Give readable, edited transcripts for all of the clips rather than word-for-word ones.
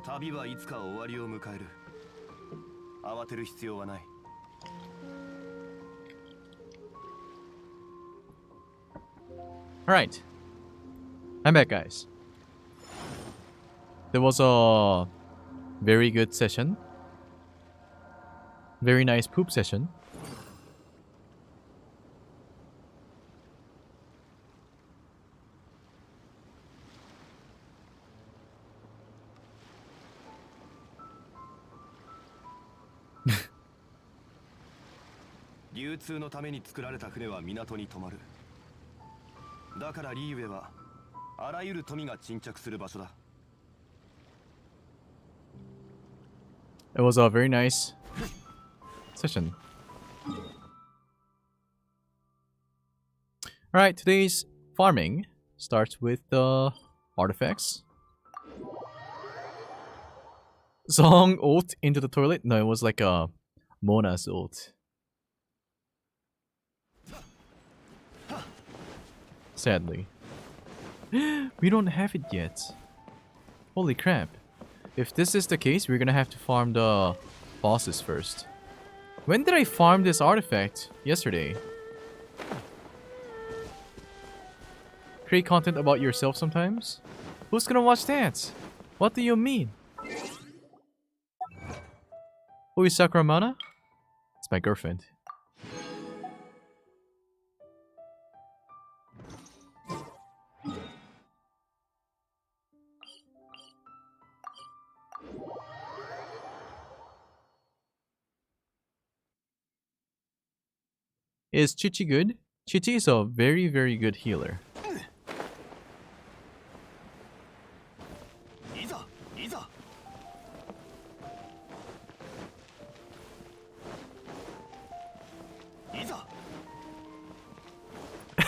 旅はいつか終わりを迎える。慌てる必要はない。Alright. I'm back, guys. There was a very good session. Very nice poop session. It was a very nice session. Alright, today's farming starts with the artifacts. Zong ult into the toilet? No, it was like a Mona's ult. Sadly. We don't have it yet. Holy crap. If this is the case, we're gonna have to farm the bosses first. When did I farm this artifact? Yesterday. Create content about yourself sometimes? Who's gonna watch that? What do you mean? Who is Sakuramana? It's my girlfriend. Is Chichi good? Chichi is a very, very good healer.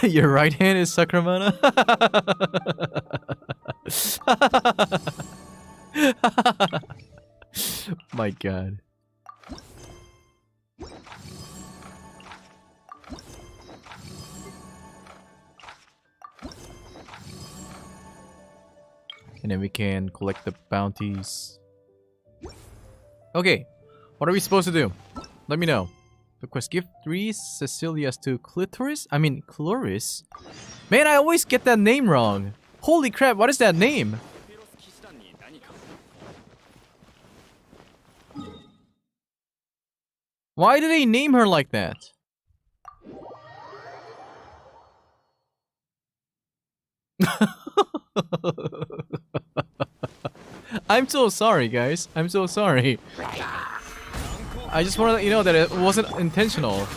Your right hand is Sakramana? My god. And then we can collect the bounties. Okay, what are we supposed to do? Let me know. Request give 3 Cecilias to Clitoris? I mean, Chloris? Man, I always get that name wrong. Holy crap, what is that name? Why did they name her like that? I'm so sorry, guys. I'm so sorry. I just want to let you know that it wasn't intentional.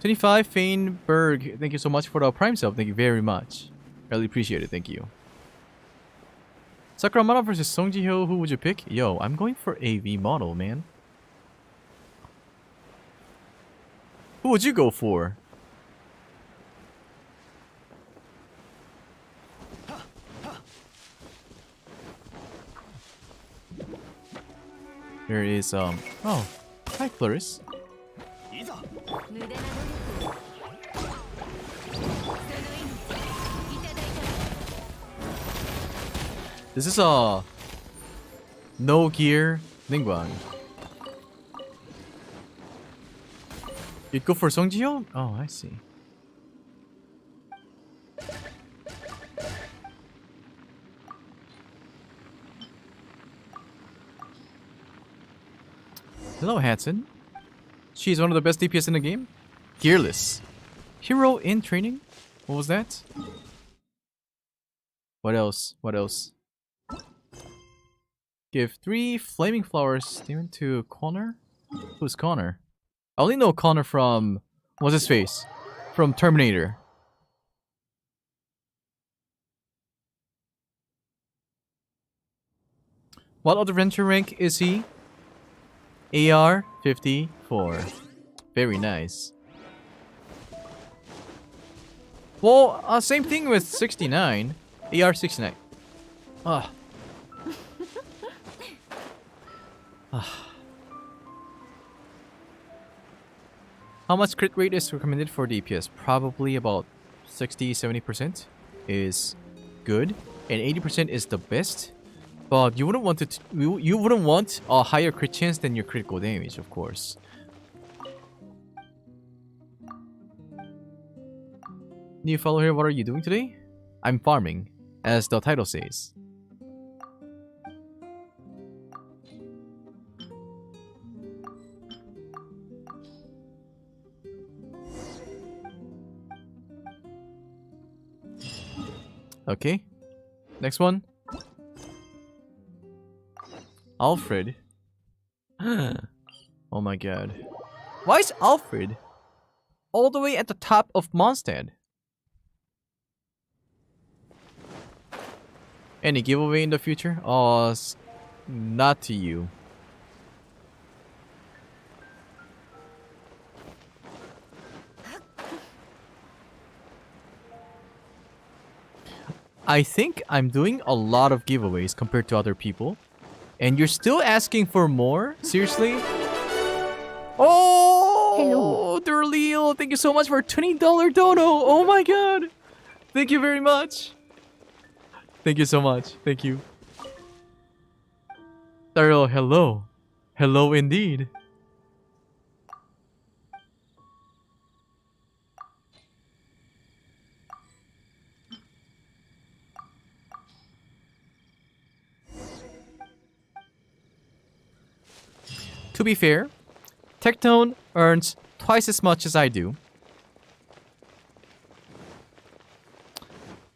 $25 Fainberg, thank you so much for the Prime sub. Thank you very much. Really appreciate it. Thank you. Sakuramana versus Song Ji-hyo, who would you pick? Yo, I'm going for AV model, man. Who would you go for? There is, oh, hi, Clarice. This is a no gear Ningguang. You'd go for Song Ji-hyo? Oh, I see. Hello, Hanson. She's one of the best DPS in the game. Gearless. Hero in training? What was that? What else? What else? Give 3 flaming flowers even to Connor? Who's Connor? I only know Connor from... What's his face? From Terminator. What other venture rank is he? AR 54. Very nice. Well, same thing with 69. AR 69. How much crit rate is recommended for DPS? Probably about 60-70% is good, and 80% is the best. But you wouldn't want you wouldn't want a higher crit chance than your critical damage, of course. New follow here, what are you doing today? I'm farming, as the title says. Okay, next one. Alfred. Oh my god. Why is Alfred all the way at the top of Monstadt? Any giveaway in the future? Oh, not to you. I think I'm doing a lot of giveaways compared to other people. And you're still asking for more? Seriously? Oh! Hello. Durleel, thank you so much for a $20 dono. Oh my god. Thank you very much. Thank you so much. Thank you. Daryl, hello. Hello indeed. To be fair, Tectone earns twice as much as I do.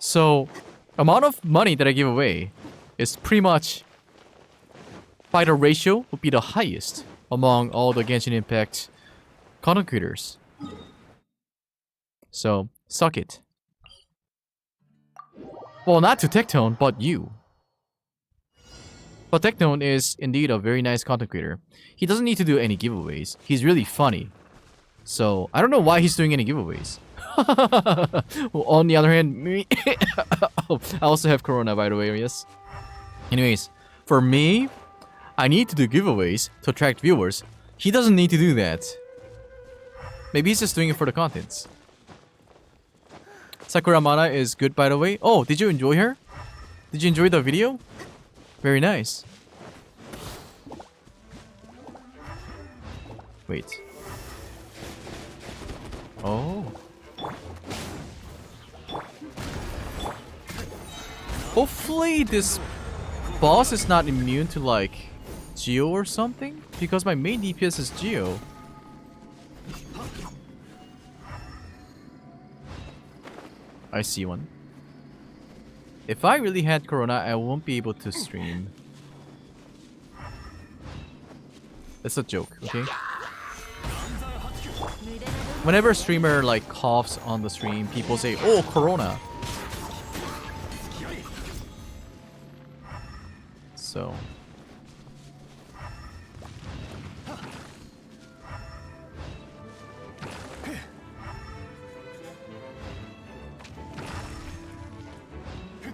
So, amount of money that I give away is pretty much, by the ratio, would be the highest among all the Genshin Impact content creators. So, suck it. Well, not to Tectone, but you. But Tectone is indeed a very nice content creator. He doesn't need to do any giveaways. He's really funny. So, I don't know why he's doing any giveaways. Well, on the other hand, me... I also have corona, by the way, yes. Anyways, for me, I need to do giveaways to attract viewers. He doesn't need to do that. Maybe he's just doing it for the contents. Sakura Mana is good, by the way. Oh, did you enjoy her? Did you enjoy the video? Very nice. Wait. Oh. Hopefully this boss is not immune to like Geo or something, because my main DPS is Geo. I see one. If I really had corona, I won't be able to stream. That's a joke, okay? Whenever a streamer like coughs on the stream, people say, "Oh, corona." So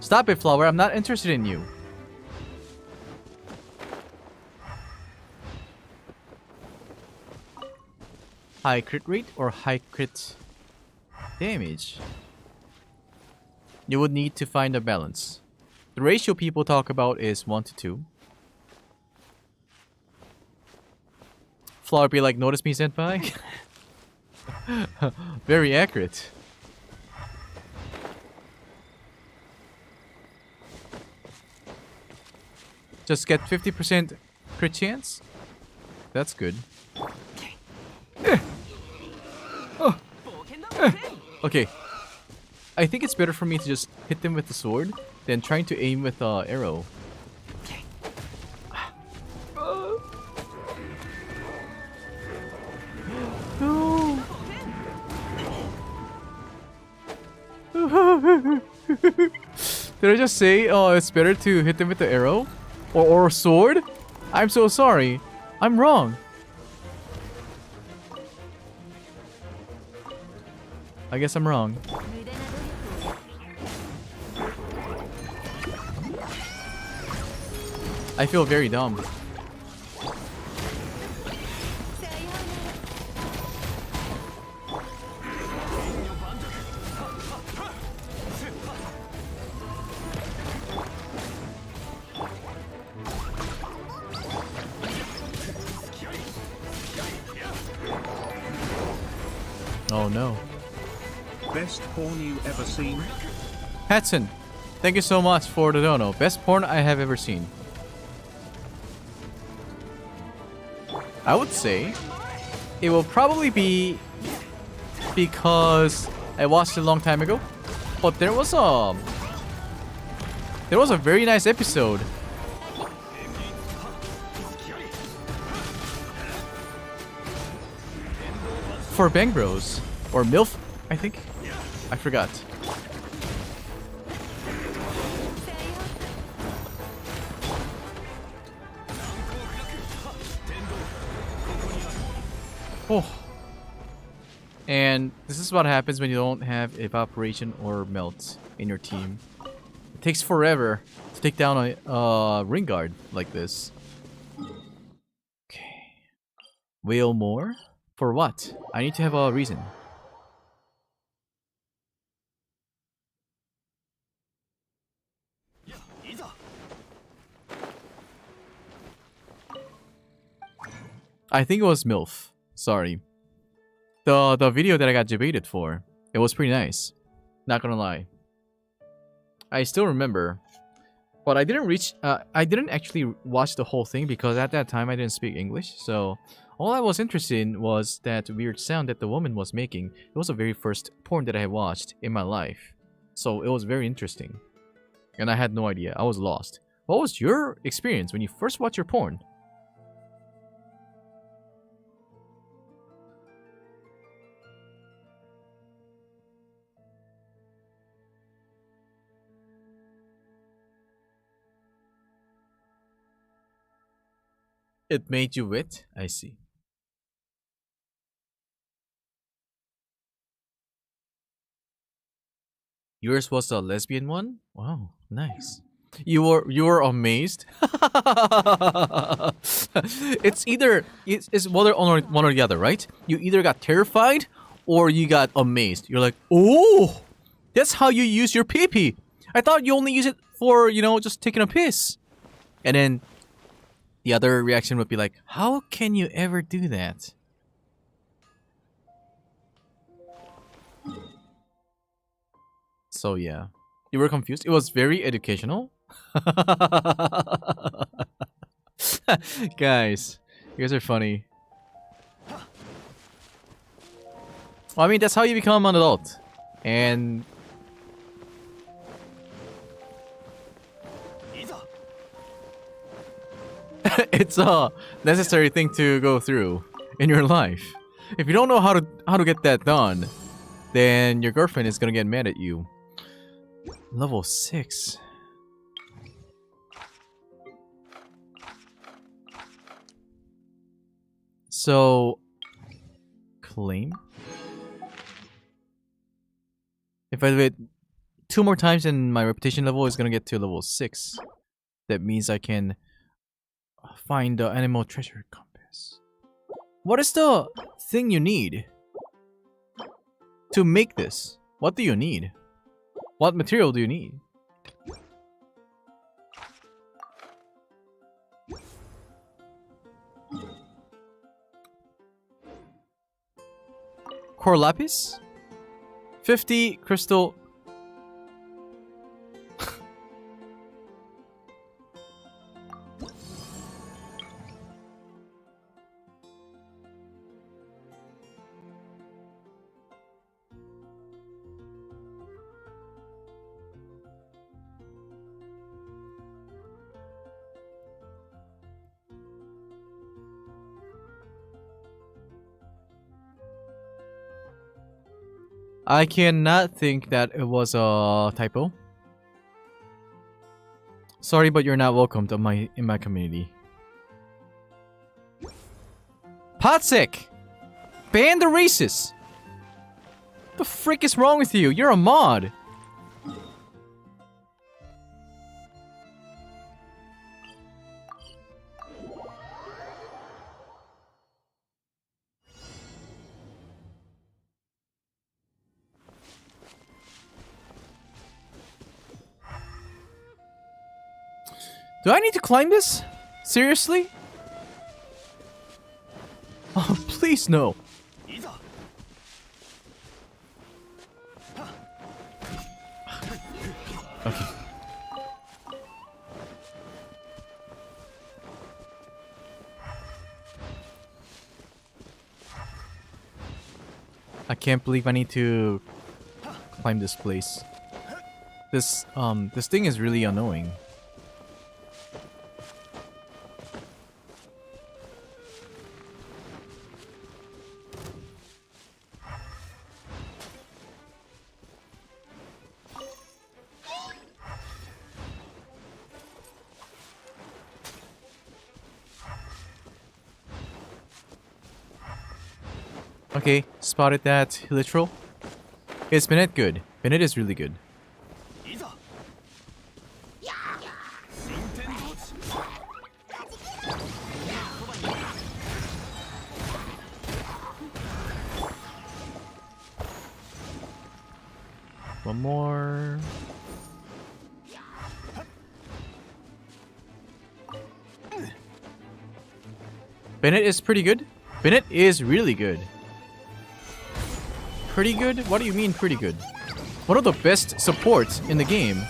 stop it, Flower. I'm not interested in you. High crit rate or high crit damage? You would need to find a balance. The ratio people talk about is 1 to 2. Flower be like, notice me, senpai? Very accurate. Just get 50% crit chance? That's good. Okay. I think it's better for me to just hit them with the sword than trying to aim with the arrow. No. Did I just say it's better to hit them with the arrow? Or a sword? I'm so sorry. I'm wrong. I guess I'm wrong. I feel very dumb. Oh no. Best porn you ever seen? Hudson, thank you so much for the dono. Best porn I have ever seen. I would say it will probably be because I watched it a long time ago, but there was a very nice episode for Bang Bros or MILF, I think. I forgot. Oh. And this is what happens when you don't have evaporation or melt in your team. It takes forever to take down a ring guard like this. Okay. Whale more? For what? I need to have a reason. I think it was MILF. Sorry. The video that I got debated for, it was pretty nice. Not gonna lie. I still remember. But I didn't actually watch the whole thing because at that time I didn't speak English. So all I was interested in was that weird sound that the woman was making. It was the very first porn that I had watched in my life. So it was very interesting. And I had no idea. I was lost. What was your experience when you first watched your porn? It made you wet? I see. Yours was a lesbian one? Wow, nice. You were amazed? It's either it's one or the other, right? You either got terrified or you got amazed. You're like, oh, that's how you use your pee-pee. I thought you only use it for, you know, just taking a piss. And then the other reaction would be like, how can you ever do that? So yeah, you were confused. It was very educational. Guys, you guys are funny. Well, I mean, that's how you become an adult. And it's a necessary thing to go through in your life. If you don't know how to get that done, then your girlfriend is gonna get mad at you. Level 6. So claim. If I do it 2 more times, then my reputation level is gonna get to level 6. That means I can find the animal treasure compass. What is the thing you need to make this? What do you need? What material do you need? Core lapis? 50 crystal. I cannot think that it was a typo. Sorry, but you're not welcome to in my community. Potsick! Ban the racists! What the frick is wrong with you? You're a mod! Do I need to climb this? Seriously? Oh, please no. Okay. I can't believe I need to climb this place. This thing is really annoying. Okay, spotted that literal. Is Bennett good? Bennett is really good. One more. Bennett is pretty good. Bennett is really good. Pretty good? What do you mean pretty good? One of the best supports in the game.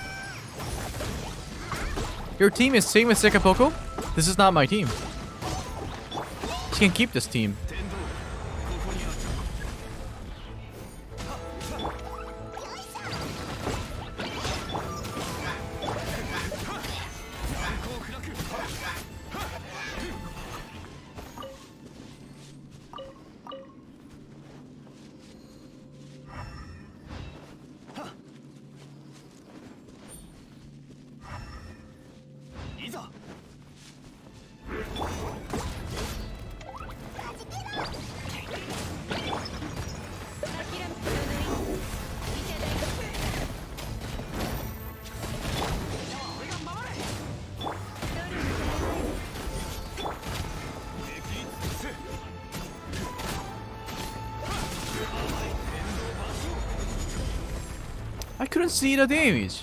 Your team is same as Sekapoko? This is not my team. You can keep this team. I couldn't see the damage,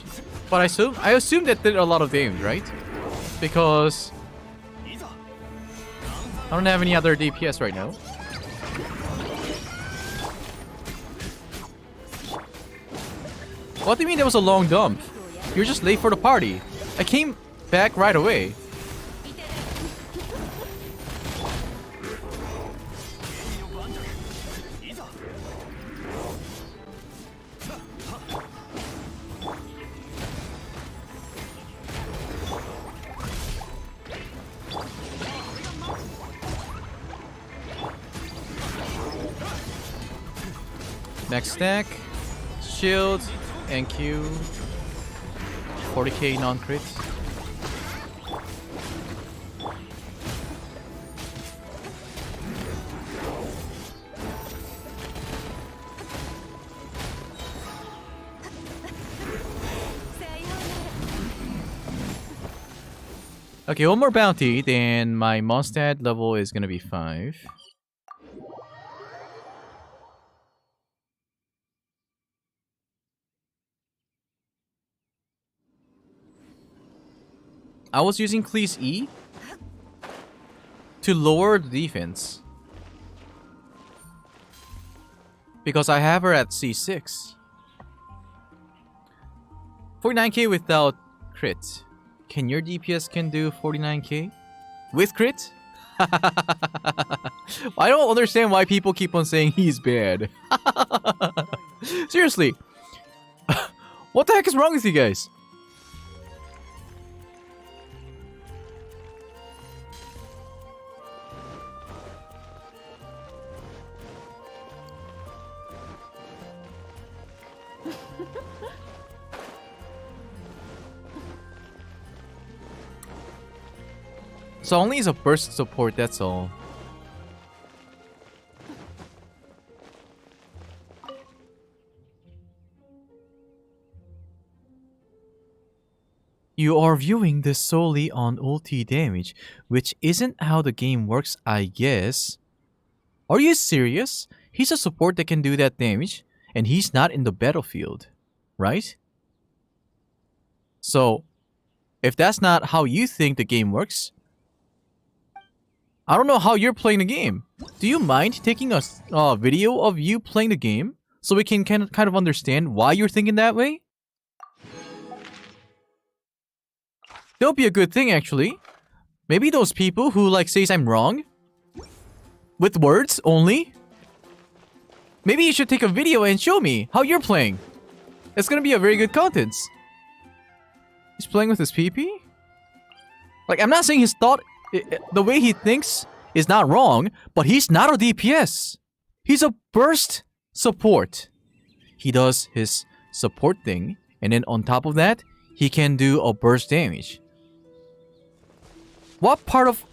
but I assume that did a lot of damage, right? Because I don't have any other DPS right now. What do you mean there was a long dump? You're just late for the party. I came back right away. Next stack, shield, and Q, 40k non-crit. Okay, one more bounty, then my Monstadt level is gonna be 5. I was using Cleese E to lower the defense because I have her at C6. 49k without crit. Can your DPS can do 49k with crit? I don't understand why people keep on saying he's bad. Seriously. What the heck is wrong with you guys? So only is a burst support, that's all. You are viewing this solely on ulti damage, which isn't how the game works, I guess. Are you serious? He's a support that can do that damage, and he's not in the battlefield, right? So, if that's not how you think the game works, I don't know how you're playing the game. Do you mind taking a video of you playing the game so we can kind of understand why you're thinking that way? That'll be a good thing, actually. Maybe those people who like says I'm wrong with words only. Maybe you should take a video and show me how you're playing. It's gonna be a very good content. He's playing with his PP? Like, I'm not saying his thought, the way he thinks is not wrong, but he's not a DPS. He's a burst support. He does his support thing, and then on top of that, he can do a burst damage. What part of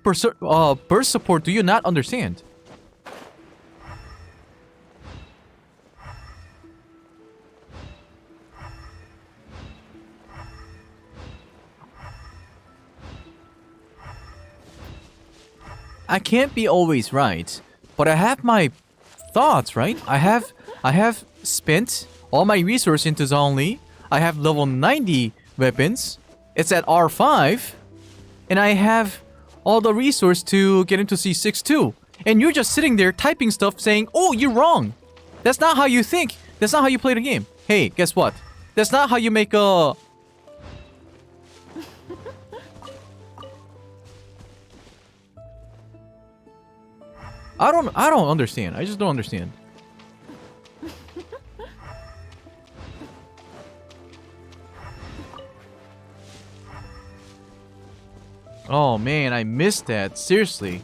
burst support do you not understand? I can't be always right, but I have my thoughts, right? I have spent all my resource into Zhongli. I have level 90 weapons. It's at R5, and I have all the resource to get into C6 too. And you're just sitting there typing stuff saying, "Oh, you're wrong. That's not how you think. That's not how you play the game." Hey, guess what? That's not how you make a... I don't understand. I just don't understand. Oh man, I missed that. Seriously.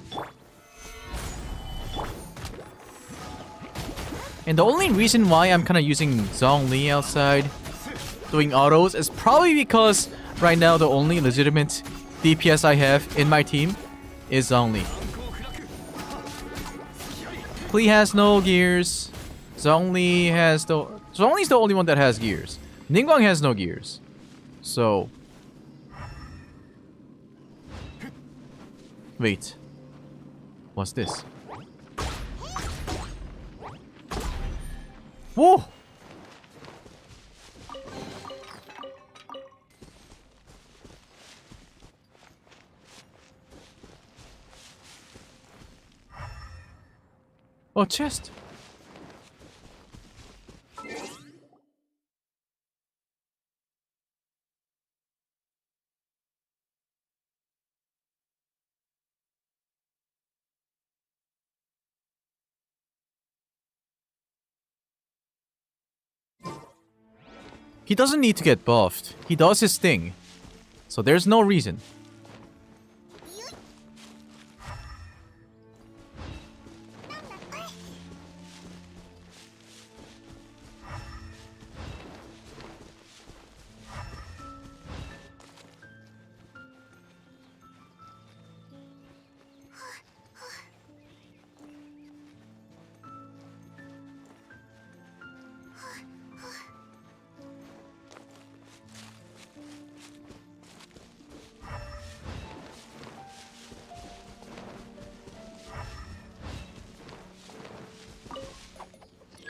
And the only reason why I'm kind of using Zhongli outside doing autos is probably because right now the only legitimate DPS I have in my team is Zhongli. Klee has no gears. Zhongli's the only one that has gears. Ningguang has no gears. So... Wait. What's this? Whoa! Oh, chest. He doesn't need to get buffed. He does his thing. So there's no reason.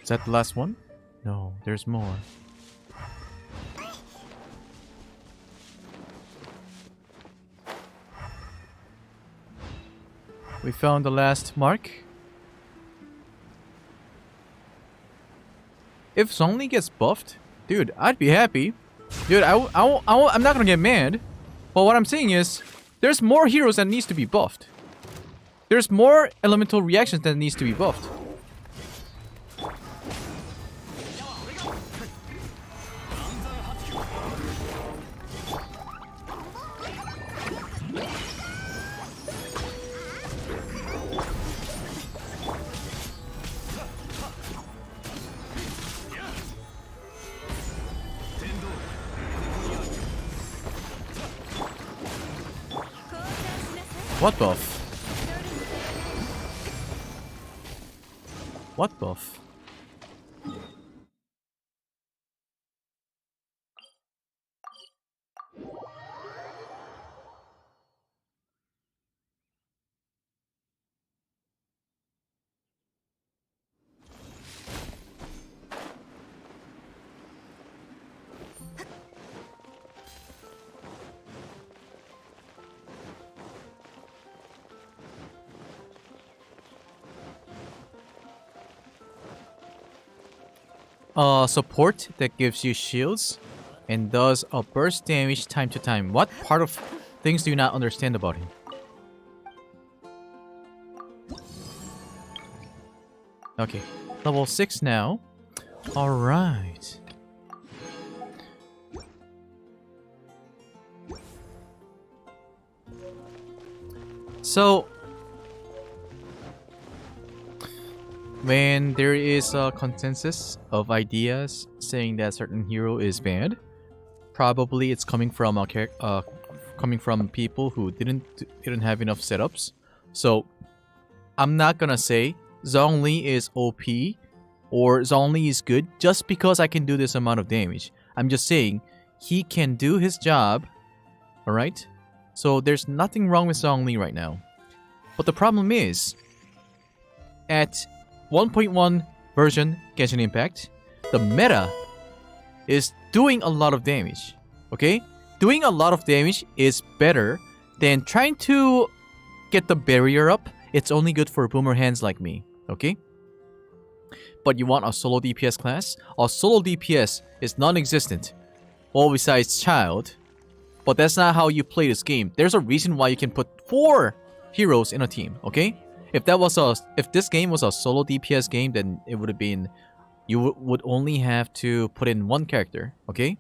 Is that the last one? No, there's more. We found the last mark. If Zhongli gets buffed, dude, I'd be happy. Dude, I'm not gonna get mad. But what I'm saying is, there's more heroes that needs to be buffed. There's more elemental reactions that needs to be buffed. What buff? What buff? Support that gives you shields. and does a burst damage time to time. What part of things do you not understand about him? Okay, level 6 now. Alright. So, when there is a consensus of ideas saying that certain hero is bad, probably it's coming from people who didn't have enough setups. So, I'm not gonna say Zhongli is OP or Zhongli is good just because I can do this amount of damage. I'm just saying he can do his job, alright? So there's nothing wrong with Zhongli right now. But the problem is, at 1.1 version Genshin Impact, the meta is doing a lot of damage, okay? Doing a lot of damage is better than trying to get the barrier up. It's only good for boomer hands like me, okay? But you want a solo DPS class? A solo DPS is non-existent. Well, besides Child. But that's not how you play this game. There's a reason why you can put 4 heroes in a team, okay? If this game was a solo DPS game, then it would have been... You would only have to put in 1 character, okay?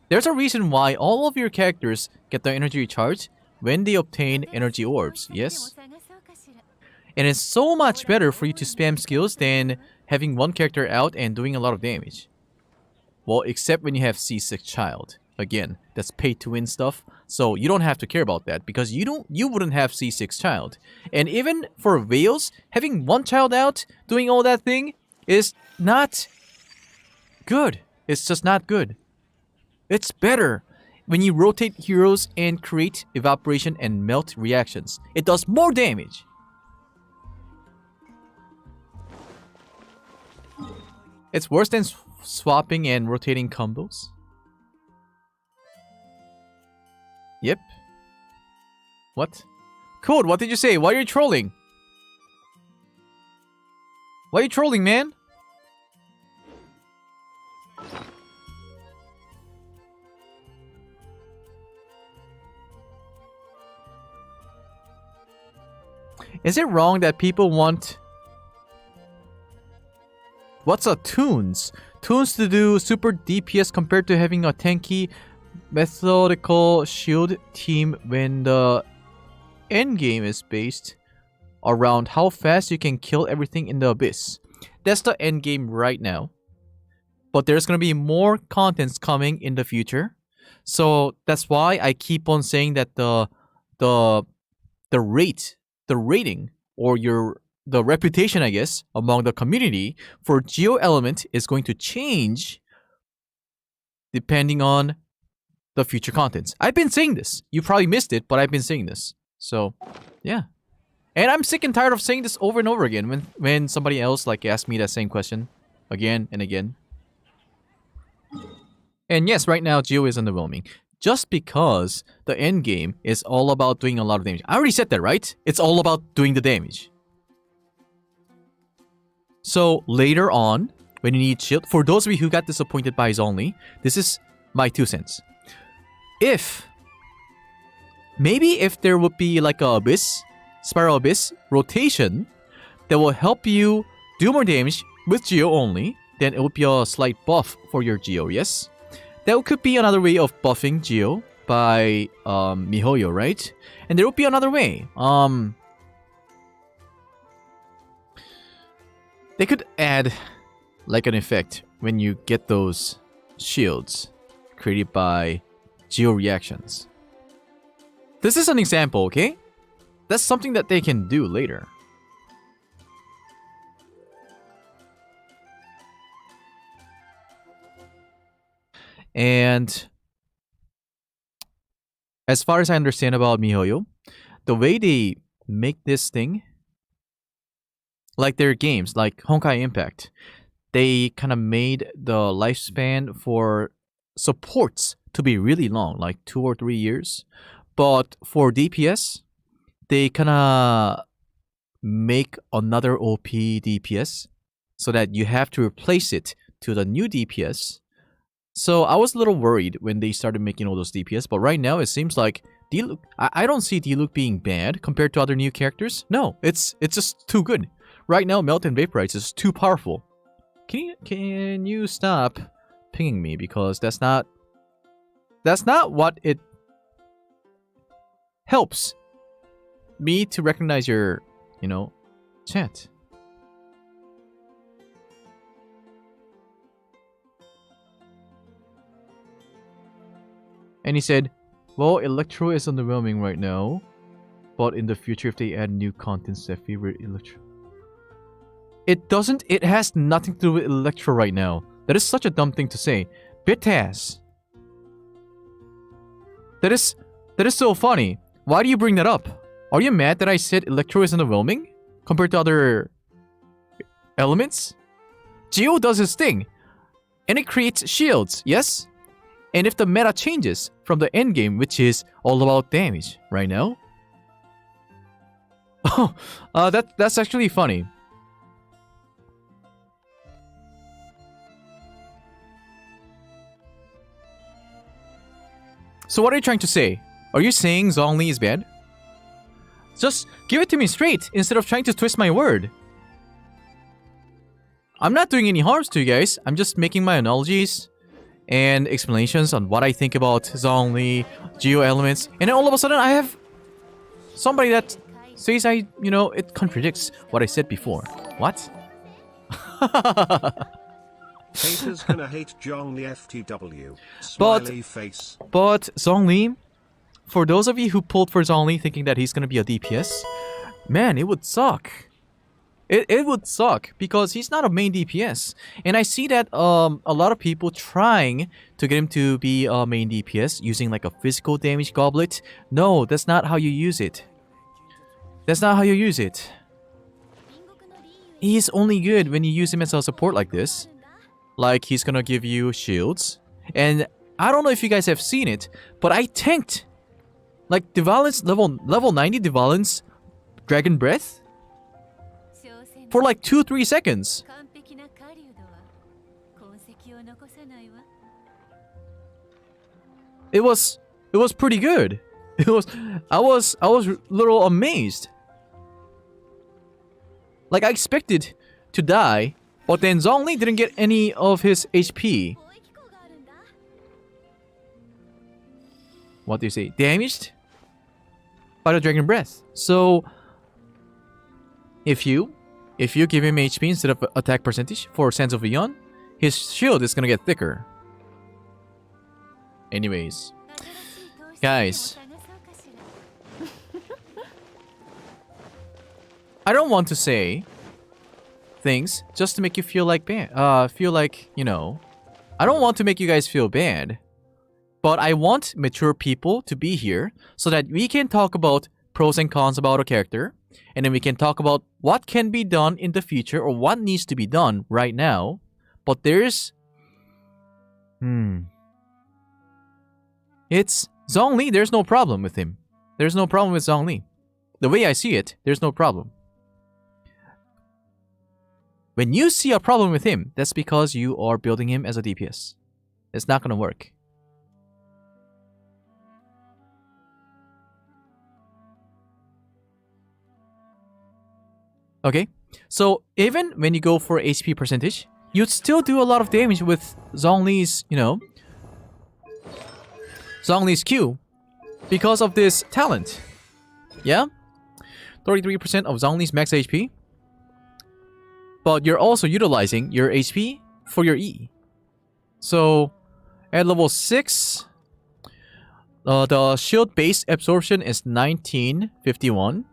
There's a reason why all of your characters get their energy recharged when they obtain energy orbs, yes? And it's so much better for you to spam skills than having 1 character out and doing a lot of damage. Well, except when you have C6 Child. Again, that's pay-to-win stuff, so you don't have to care about that because you wouldn't have C6 Child. And even for Veils, having 1 child out doing all that thing is not good. It's just not good. It's better when you rotate heroes and create evaporation and melt reactions. It does more damage. It's worse than swapping and rotating combos. Yep. What? Code, what did you say? Why are you trolling? Why are you trolling, man? Is it wrong that people want... What's a Toons? Toons to do super DPS compared to having a tanky methodical shield team when the endgame is based around how fast you can kill everything in the abyss. That's the endgame right now. But there's gonna be more contents coming in the future. So that's why I keep on saying that the rating, or the reputation, I guess, among the community for Geo Element is going to change depending on the future contents. I've been saying this. You probably missed it, but I've been saying this. So, yeah. And I'm sick and tired of saying this over and over again when somebody else like asks me that same question again and again. And yes, right now Geo is underwhelming. Just because the end game is all about doing a lot of damage. I already said that, right? It's all about doing the damage. So later on, when you need shield, for those of you who got disappointed by Zhongli, this is my 2 cents. Maybe if there would be like a Spiral Abyss rotation that will help you do more damage with Geo only, then it would be a slight buff for your Geo, yes? That could be another way of buffing Geo by MiHoYo, right? And there would be another way. They could add like an effect when you get those shields created by Geo reactions. This is an example, okay? That's something that they can do later. And as far as I understand about MiHoYo, the way they make this thing, like their games, like Honkai Impact, they kind of made the lifespan for supports to be really long, like 2 or 3 years. But for DPS, they kind of make another OP DPS so that you have to replace it to the new DPS So I was a little worried when they started making all those DPS, but right now it seems like Diluc. I don't see Diluc being bad compared to other new characters. No, it's just too good. Right now, Melt and Vaporize is too powerful. Can you stop pinging me, because that's not what it helps me to recognize your, chat. And he said, well, Electro is underwhelming right now, but in the future if they add new contents that favor Electro. It has nothing to do with Electro right now. That is such a dumb thing to say. Bitaz. That is so funny. Why do you bring that up? Are you mad that I said Electro is underwhelming compared to other elements? Geo does his thing, and it creates shields, yes? And if the meta changes from the endgame, which is all about damage right now, that's actually funny. So what are you trying to say? Are you saying Zhongli is bad? Just give it to me straight instead of trying to twist my word. I'm not doing any harms to you guys. I'm just making my analogies and explanations on what I think about Zhongli, Geo elements, and then all of a sudden I have somebody that says it contradicts what I said before. What? Haters gonna hate Zhongli FTW. Smiley face. But Zhongli, for those of you who pulled for Zhongli thinking that he's gonna be a DPS, man, it would suck. It would suck because he's not a main DPS. And I see that a lot of people trying to get him to be a main DPS using like a physical damage goblet. No, that's not how you use it. That's not how you use it. He's only good when you use him as a support like this. Like he's gonna give you shields. And I don't know if you guys have seen it, but I tanked like Devalence level 90 Devalence Dragon Breath for like 2-3 seconds. It was pretty good. I was a little amazed. Like I expected to die, but then Zhongli didn't get any of his HP. What do you say? Damaged by the Dragon Breath. So if you give him HP instead of attack percentage for Sands of Eon, his shield is gonna get thicker. Anyways, guys, I don't want to say things just to make you feel like bad. I don't want to make you guys feel bad, but I want mature people to be here so that we can talk about pros and cons about a character, and then we can talk about what can be done in the future or what needs to be done right now. But there's it's Zhongli. There's no problem with him. There's no problem with Zhongli. The way I see it, there's no problem. When you see a problem with him, that's because you are building him as a DPS. It's not gonna work. Okay, so even when you go for HP percentage, you'd still do a lot of damage with Zhongli's, Zhongli's Q because of this talent. Yeah? 33% of Zhongli's max HP. But you're also utilizing your HP for your E. So, at level 6, the shield-based absorption is 1951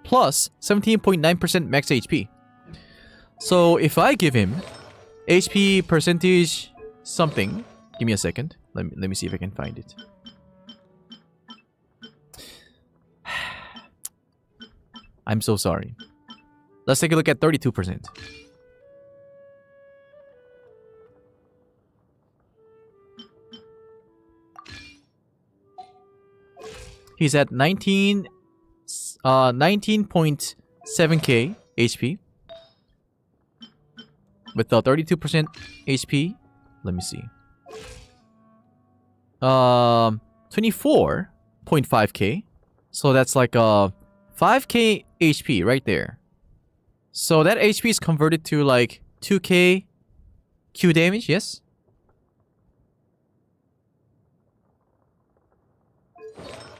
plus 17.9% max HP. So, if I give him HP percentage something, give me a second. Let me see if I can find it. I'm so sorry. Let's take a look at 32%. He's at 19.7k HP. With the 32% HP, let me see. 24.5k. So that's like 5k HP right there. So that HP is converted to like 2k Q damage, yes?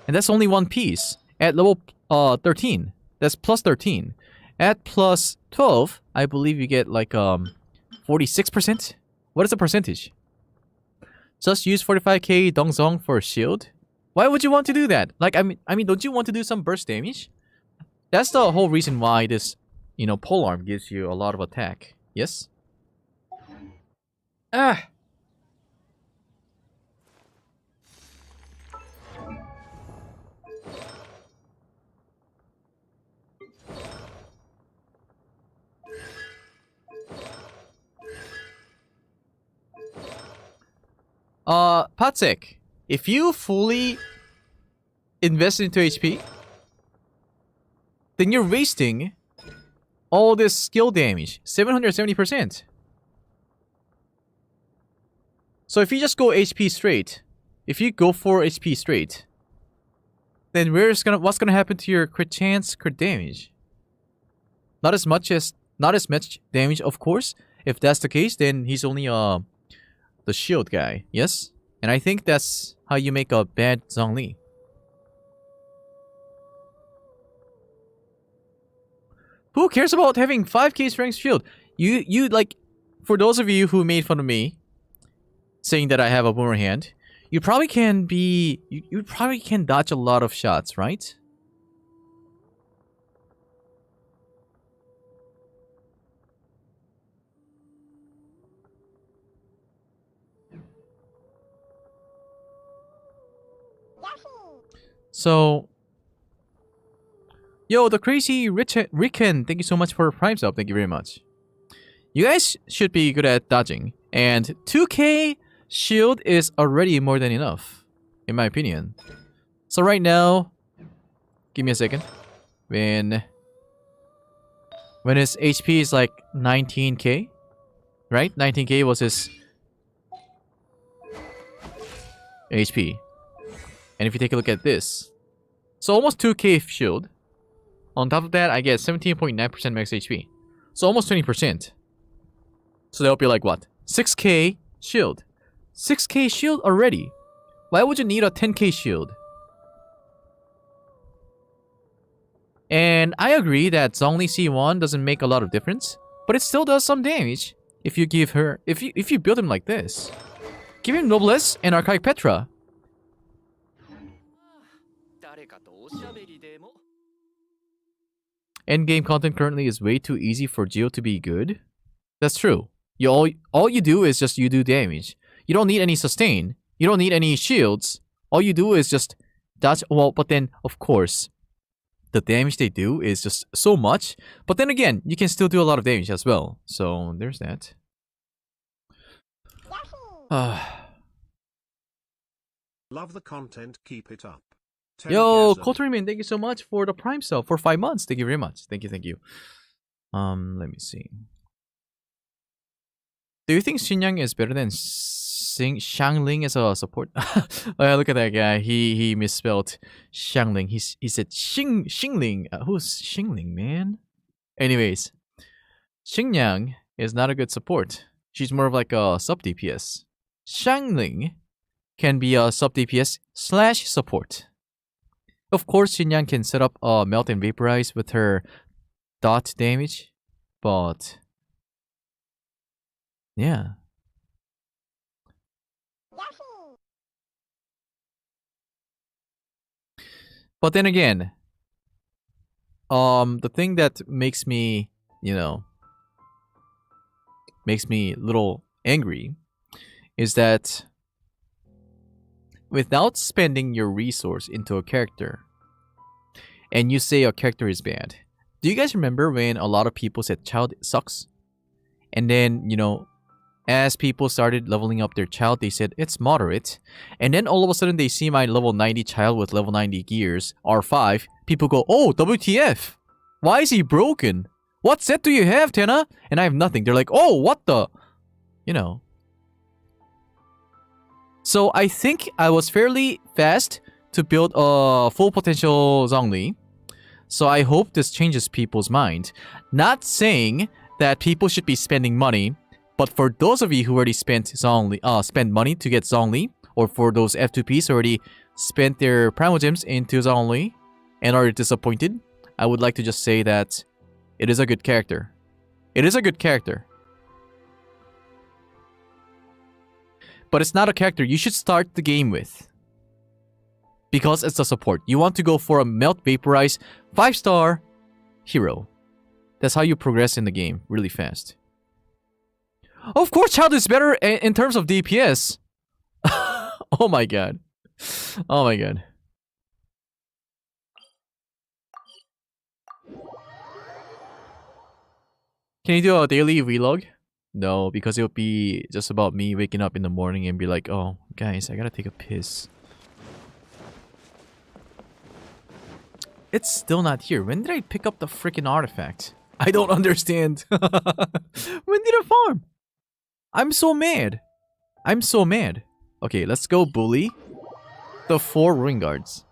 And that's only one piece. At level 13. That's plus 13. At plus 12, I believe you get like 46%? What is the percentage? Just use 45k Dongzong for a shield? Why would you want to do that? Like, I mean, don't you want to do some burst damage? That's the whole reason why this, polearm gives you a lot of attack. Yes? Ah! Patsek, if you fully invest into HP, then you're wasting all this skill damage, 770%. So if you just go HP straight, if you go for HP straight, then what's gonna happen to your crit chance, crit damage? Not as much damage, of course. If that's the case, then he's only the shield guy, yes? And I think that's how you make a bad Zhongli. Who cares about having 5k strength shield? You like, for those of you who made fun of me, saying that I have a boomer hand, you probably can you probably can dodge a lot of shots, right? So, yo, the crazy Ricken, thank you so much for Prime Sub. Thank you very much. You guys should be good at dodging, and 2k shield is already more than enough, in my opinion. So right now, give me a second. When his HP is like 19k, right? 19k was his HP. And if you take a look at this, so almost 2k shield. On top of that, I get 17.9% max HP. So almost 20%. So that'll be like what? 6k shield. 6k shield already. Why would you need a 10k shield? And I agree that Zhongli C1 doesn't make a lot of difference, but it still does some damage if you give her, if you build him like this. Give him Noblesse and Archaic Petra. Endgame content currently is way too easy for Geo to be good. That's true. All you do is just you do damage. You don't need any sustain. You don't need any shields. All you do is just dodge. Well, but then of course, the damage they do is just so much. But then again, you can still do a lot of damage as well. So there's that. Love the content, keep it up. Yo, Kotoriman, thank you so much for the Prime sub for 5 months. Thank you very much. Thank you. Let me see. Do you think Xinyang is better than Xiangling as a support? Oh, yeah, look at that guy. He misspelled Xiangling. He said Xingling. Who's Xingling, man? Anyways, Xinyang is not a good support. She's more of like a sub-DPS. Xiangling can be a sub-DPS / support. Of course, Xinyang can set up Melt and Vaporize with her dot damage, but yeah. But then again, the thing that makes me, makes me a little angry is that without spending your resource into a character, and you say a character is bad. Do you guys remember when a lot of people said Child sucks? And then, as people started leveling up their Child, they said it's moderate. And then all of a sudden they see my level 90 Child with level 90 gears, R5. People go, oh, WTF? Why is he broken? What set do you have, Tenha? And I have nothing. They're like, oh, what the? So I think I was fairly fast to build a full potential Zhongli. So I hope this changes people's mind. Not saying that people should be spending money, but for those of you who already spent spend money to get Zhongli, or for those F2Ps who already spent their Primal Gems into Zhongli and are disappointed, I would like to just say that it is a good character. It is a good character. But it's not a character you should start the game with. Because it's a support. You want to go for a Melt Vaporize 5-star hero. That's how you progress in the game really fast. Of course, Child is better in terms of DPS. Oh my god. Oh my god. Can you do a daily vlog? No, because it'll be just about me waking up in the morning and be like, oh, guys, I gotta take a piss. It's still not here. When did I pick up the freaking artifact? I don't understand. When did I farm? I'm so mad. I'm so mad. Okay, let's go bully the 4 ruin guards.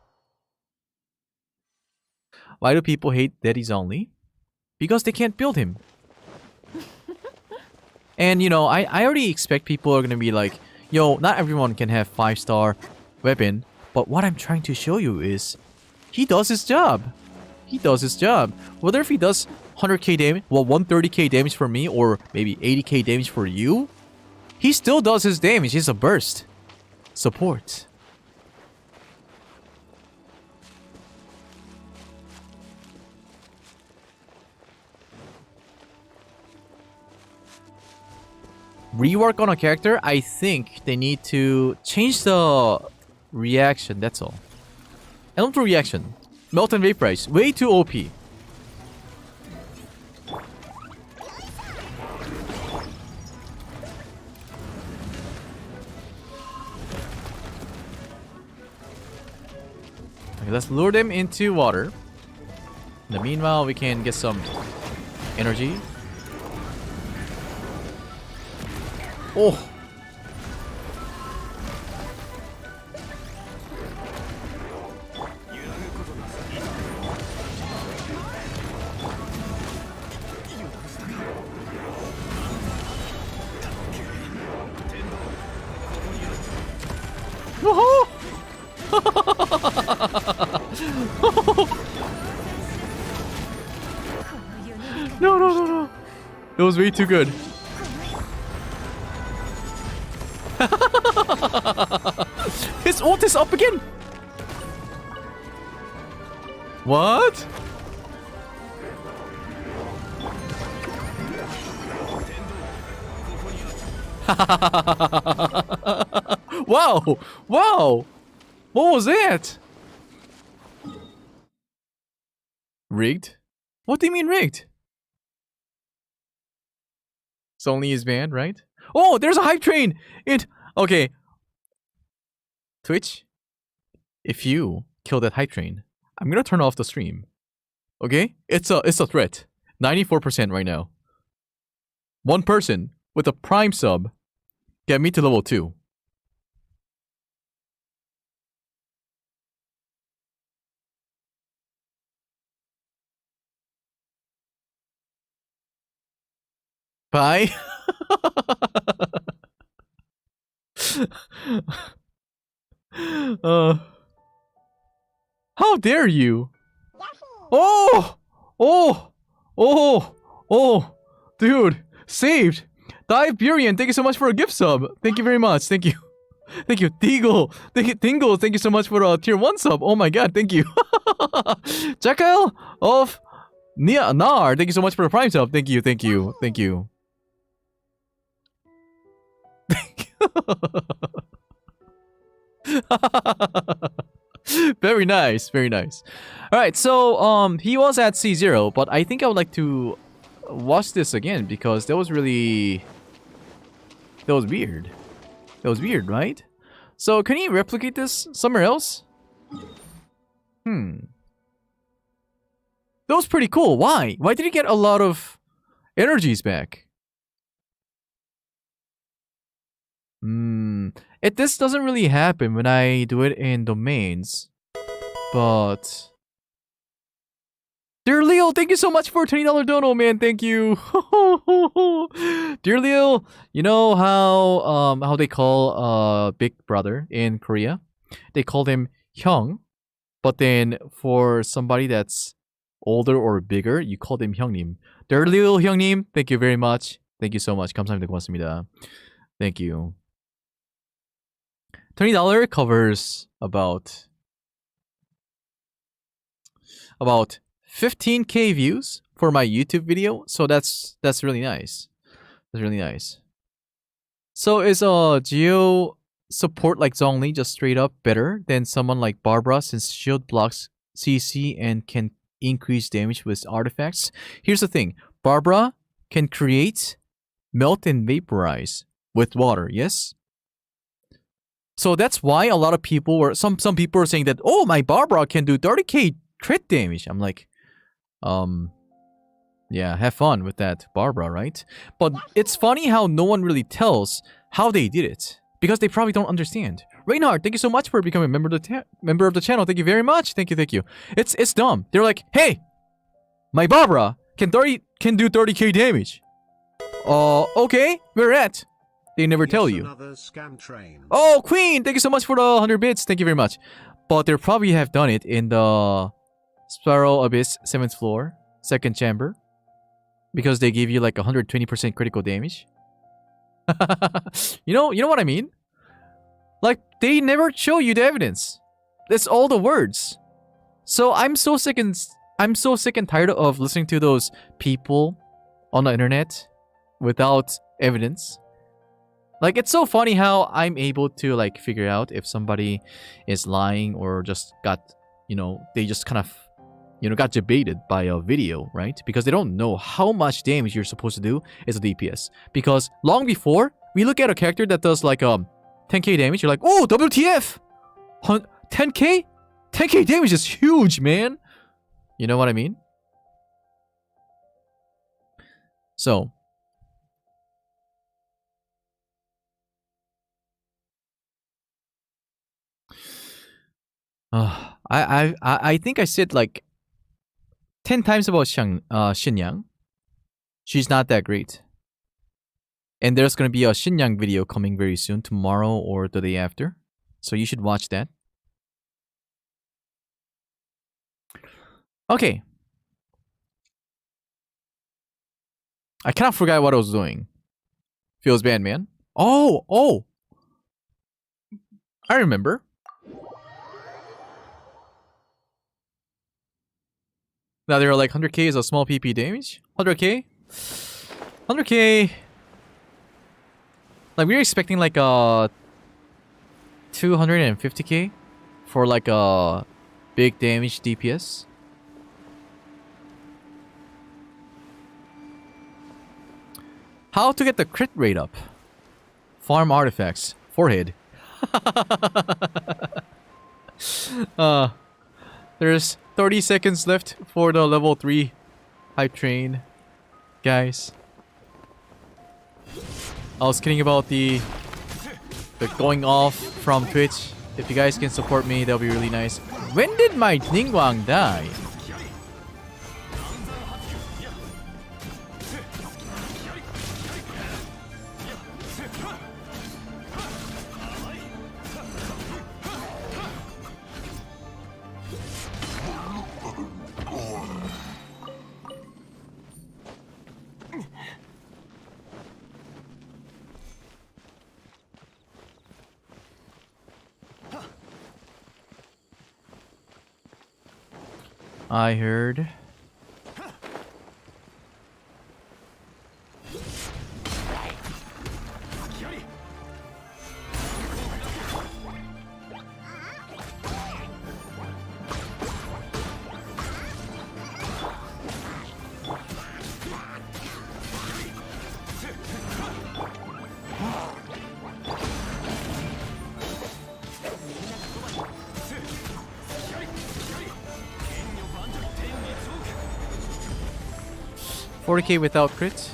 Why do people hate Daddy's only? Because they can't build him. And you know, I already expect people are gonna be like, yo, not everyone can have 5-star weapon, but what I'm trying to show you is he does his job. He does his job. Whether if he does 100k damage, well, 130k damage for me, or maybe 80k damage for you, he still does his damage. He's a burst. Support. Rework on a character, I think they need to change the reaction, that's all. Elemental reaction. Melt and Vaporize. Way too OP. Okay, let's lure them into water. In the meanwhile, we can get some energy. Oh! Woohoo! No, no, no, no. It was way too good. His ult is up again. What? Wow! Wow! What was that? Rigged? What do you mean rigged? Sony is banned, right? Oh, there's a hype train! Okay. Twitch, if you kill that hype train, I'm gonna turn off the stream. Okay? It's a threat. 94% right now. One person with a prime sub get me to level 2. Bye. How dare you? Oh! Oh! Oh! Oh! Dude! Saved! Diveburian, thank you so much for a gift sub. Thank you very much. Thank you. Thank you. Deagle. Thank you. Tingle, thank you so much for a tier 1 sub. Oh my god, thank you. Jackal of Nar, thank you so much for the prime sub. Thank you, thank you, thank you. Very nice, very nice. Alright, so he was at C0, but I think I would like to watch this again because that was really... that was weird. That was weird, right? So can he replicate this somewhere else? That was pretty cool. Why? Why did he get a lot of energies back? This doesn't really happen when I do it in domains, but Dear Leo, thank you so much for $20 dono, man. Thank you. Dear Leo, you know how they call Big Brother in Korea? They call him Hyung, but then for somebody that's older or bigger, you call them 형님. Dear Leo 형님, thank you very much. Thank you so much. 감사합니다. 고맙습니다. Thank you. $20 covers about 15k views for my YouTube video, so that's really nice. That's really nice. So is Geo support like Zhongli just straight up better than someone like Barbara since shield blocks CC and can increase damage with artifacts? Here's the thing. Barbara can create, melt, and vaporize with water, yes? So that's why a lot of people were some people are saying that, oh, my Barbara can do 30k crit damage. I'm like, yeah, have fun with that Barbara, right? But it's funny how no one really tells how they did it because they probably don't understand. Reinhard, thank you so much for becoming a member of the channel. Thank you very much. Thank you. It's dumb. They're like, hey, my Barbara can do 30k damage. Okay, where at? They never tell you. Scam train. Oh, Queen, thank you so much for the 100 bits. Thank you very much. But they probably have done it in the Spiral Abyss 7th floor, 2nd chamber, because they give you like 120% critical damage. You know what I mean? Like, they never show you the evidence. That's all the words. So I'm so sick and tired of listening to those people on the internet without evidence. Like, it's so funny how I'm able to like figure out if somebody is lying or just got, they just kind of, got debated by a video, right? Because they don't know how much damage you're supposed to do as a DPS. Because long before, we look at a character that does like 10k damage, you're like, oh, WTF! 10k? 10k damage is huge, man! You know what I mean? So, I think I said like 10 times about Xinyang. She's not that great. And there's gonna be a Xinyang video coming very soon, tomorrow or the day after. So you should watch that. Okay. I kind of forgot what I was doing. Feels bad, man. Oh! I remember. Now they were like 100k is a small PP damage. 100k? 100k. Like we were expecting like 250k for like a big damage DPS. How to get the crit rate up? Farm artifacts. Forehead. There's 30 seconds left for the level 3 hype train, guys. I was kidding about the going off from Twitch. If you guys can support me, that'll be really nice. When did my Ningguang die? I heard. $40k without crit.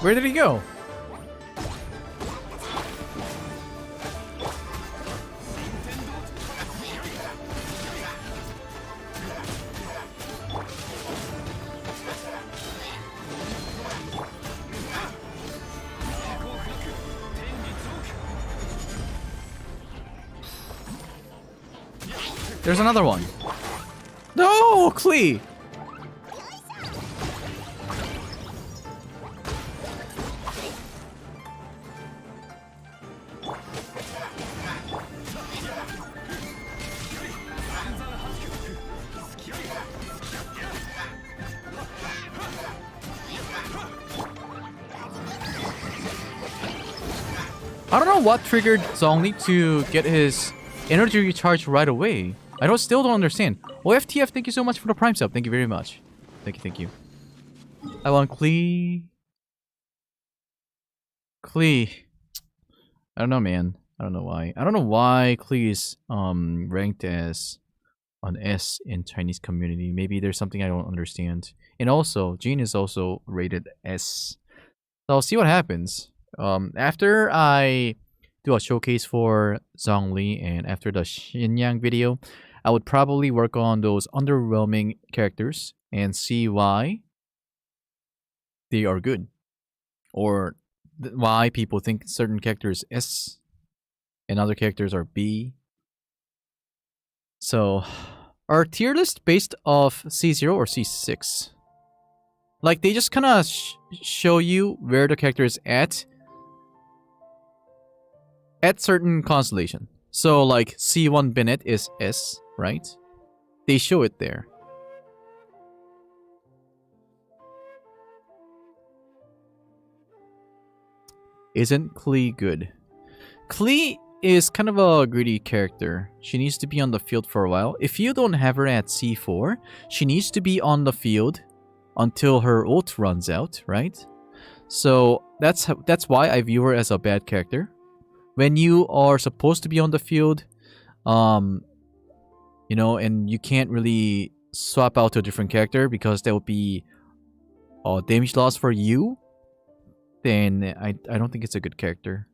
Where did he go? There's another one. No, Klee! I don't know what triggered Zhongli to get his energy recharge right away. I still don't understand. OFTF, thank you so much for the Prime sub. Thank you very much. Thank you. I want Klee. Klee. I don't know, man. I don't know why. I don't know why Klee is ranked as an S in Chinese community. Maybe there's something I don't understand. And also, Jean is also rated S. So I'll see what happens. After I do a showcase for Zhongli and after the Xinyang video, I would probably work on those underwhelming characters and see why they are good. Or why people think certain characters S and other characters are B. So, are tier list based off C0 or C6? Like, they just kind of show you where the character is at certain constellation. So, like, C1 Bennett is S, right? They show it there. Isn't Klee good? Klee is kind of a greedy character. She needs to be on the field for a while. If you don't have her at C4, she needs to be on the field until her ult runs out, right? So that's why I view her as a bad character. When you are supposed to be on the field, you know, and you can't really swap out to a different character because that would be damage loss for you, then I don't think it's a good character.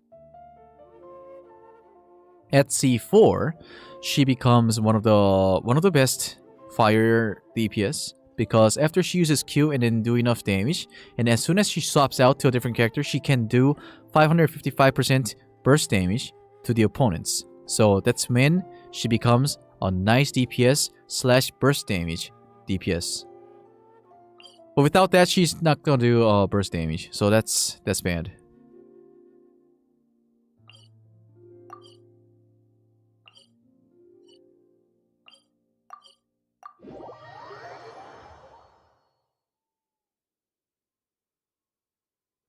At C4, she becomes one of the best fire DPS because after she uses Q and then do enough damage, and as soon as she swaps out to a different character, she can do 555% burst damage to the opponents. So that's when she becomes a nice DPS slash burst damage DPS. But without that, she's not gonna do burst damage. So that's bad.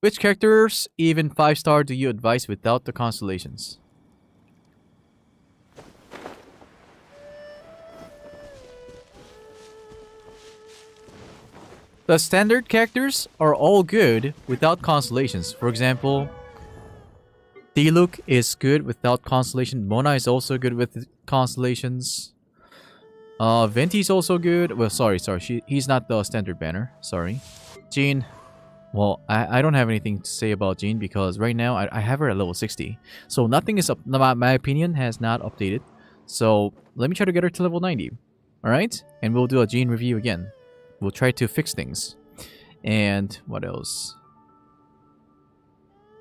Which characters, even 5-star, do you advise without the constellations? The standard characters are all good without constellations. For example, Diluc is good without constellation. Mona is also good with constellations. Venti is also good. Well, sorry. He's not the standard banner. Sorry. Jean. Well, I don't have anything to say about Jean because right now I have her at level 60. So nothing is up. My opinion has not updated. So let me try to get her to level 90. Alright? And we'll do a Jean review again. We'll try to fix things. And what else?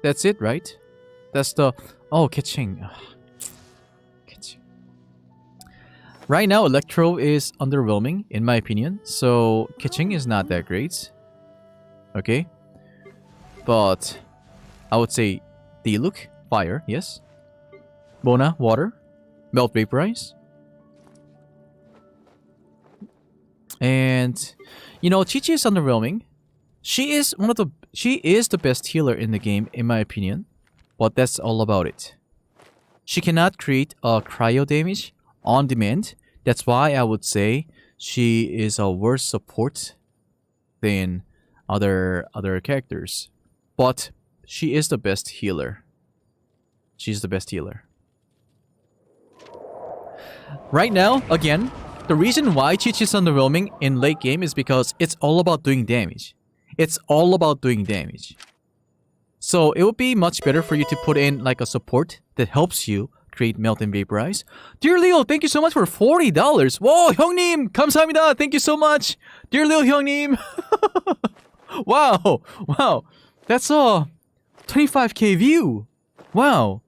That's it, right? That's the... Oh, Keqing. Keqing. Right now, Electro is underwhelming, in my opinion. So, Keqing is not that great. Okay? But I would say Diluc, fire, yes. Mona, water. Melt vaporize. And you know, Qiqi is underwhelming. She is the best healer in the game, in my opinion. But that's all about it. She cannot create a cryo damage on demand. That's why I would say she is a worse support than other characters. But she is the best healer. She's the best healer. Right now, again, the reason why Qiqi is underwhelming in late game is because it's all about doing damage. It's all about doing damage. So it would be much better for you to put in like a support that helps you create melt and vaporize. Dear Leo, thank you so much for $40. Whoa, 형님, 감사합니다. Thank you so much. Dear Leo 형님. Wow, wow. That's a 25k view. Wow.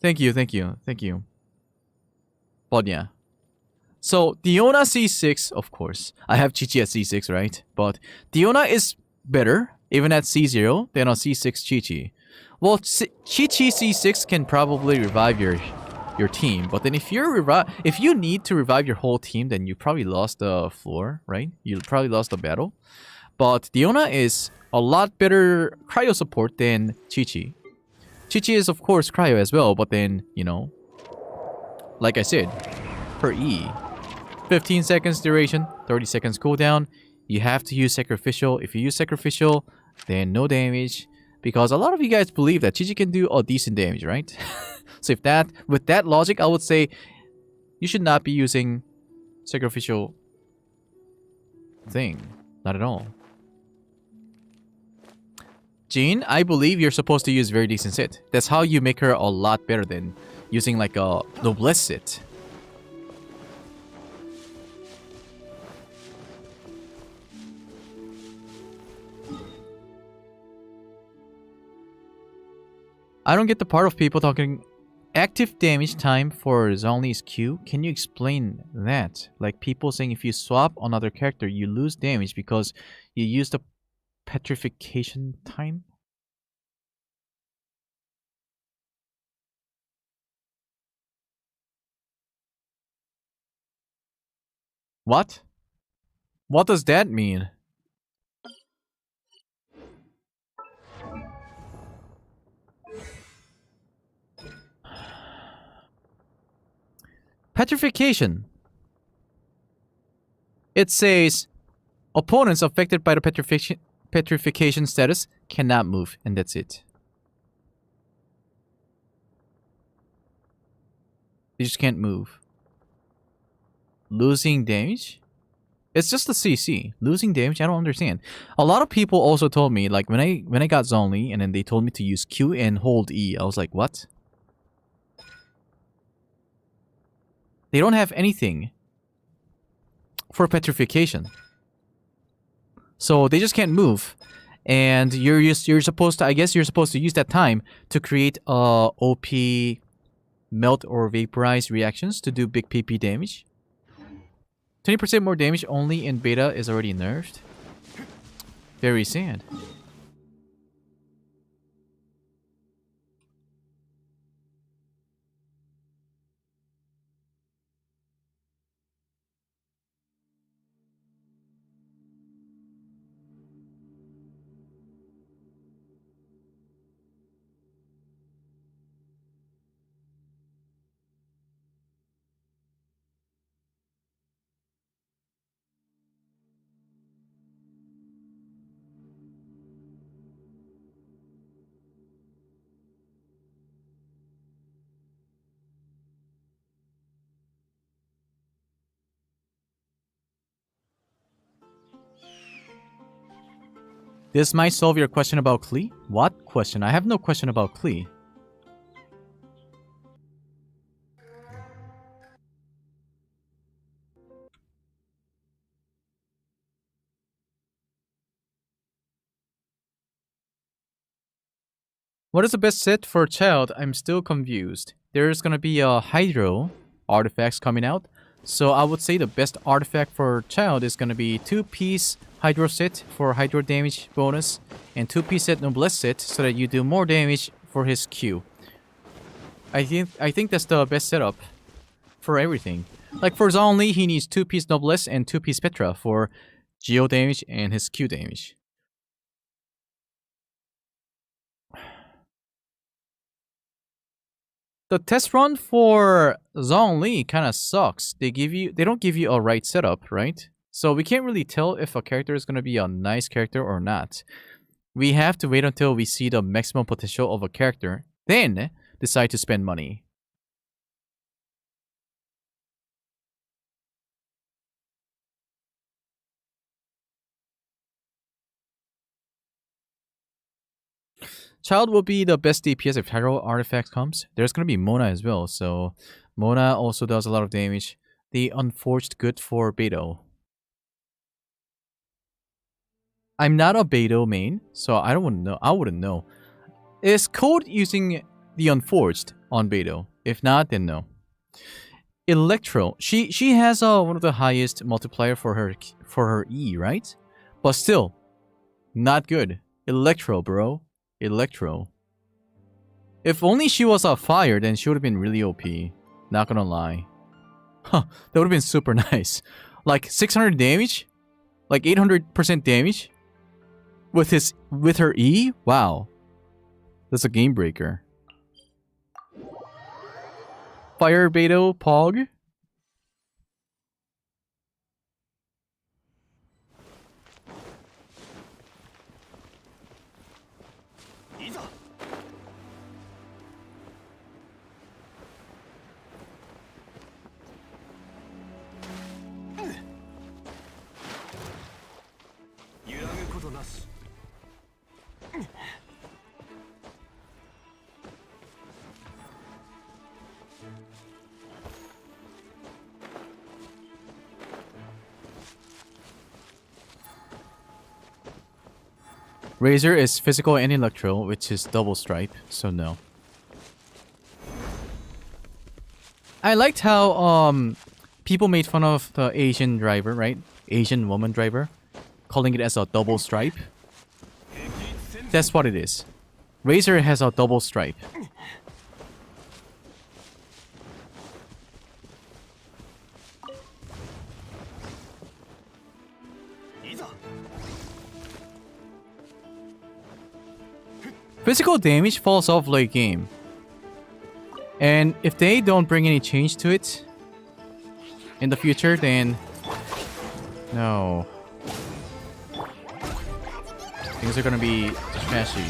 Thank you, thank you, thank you. But yeah. So Diona C6, of course. I have Chi-Chi at C6, right? But Diona is better, even at C0, than on C6 Chi-Chi. Well, Chi-Chi C6 can probably revive your team, but then if you need to revive your whole team, then you probably lost the floor, right? You probably lost the battle. But Diona is a lot better cryo support than Chi-Chi. Chi-Chi is of course cryo as well, but then, you know, like I said, per E, 15 seconds duration, 30 seconds cooldown. You have to use sacrificial. If you use sacrificial, then no damage. Because a lot of you guys believe that Chi-Chi can do a decent damage, right? So with that logic, I would say you should not be using sacrificial thing. Not at all. Jean, I believe you're supposed to use very decent sit. That's how you make her a lot better than using like a noblesse sit. I don't get the part of people talking active damage time for Zhongli's Q. Can you explain that? Like people saying if you swap another character, you lose damage because you use the petrification time? What? What does that mean? Petrification. It says opponents affected by the petrification status cannot move, and that's it. They just can't move. Losing damage? It's just the CC. Losing damage? I don't understand. A lot of people also told me, like when I got Zhongli and then they told me to use Q and hold E, I was like, what? They don't have anything for petrification. So they just can't move. And you're supposed to, I guess you're supposed to use that time to create OP melt or vaporize reactions to do big PP damage. 20% more damage only in beta is already nerfed. Very sad. This might solve your question about Klee? What question? I have no question about Klee. What is the best set for a child? I'm still confused. There's gonna be a Hydro artifacts coming out. So I would say the best artifact for child is gonna be 2-piece Hydro set for Hydro damage bonus and 2-piece set Noblesse set so that you do more damage for his Q. I think that's the best setup for everything. Like for Zhongli, he needs 2-piece Noblesse and 2-piece Petra for Geo damage and his Q damage. The test run for Zhongli kind of sucks. They don't give you a right setup, right? So we can't really tell if a character is going to be a nice character or not. We have to wait until we see the maximum potential of a character, then decide to spend money. Child will be the best DPS if Hero Artifact comes. There's gonna be Mona as well, so Mona also does a lot of damage. The Unforged good for Beto. I'm not a Beto main, so I don't know. I wouldn't know. Is Code using the Unforged on Beto? If not, then no. Electro. She has one of the highest multiplier for her E, right? But still, not good. Electro, bro. Electro. If only she was on fire, then she would have been really OP. Not gonna lie. Huh, that would have been super nice. Like 600 damage? Like 800% damage? With her E? Wow. That's a game breaker. Fire Beto Pog. Razor is physical and electro, which is double stripe, so no. I liked how people made fun of the Asian driver, right? Asian woman driver, calling it as a double stripe. That's what it is. Razor has a double stripe. Physical damage falls off late game. And if they don't bring any change to it in the future, then no. Things are gonna be trashy.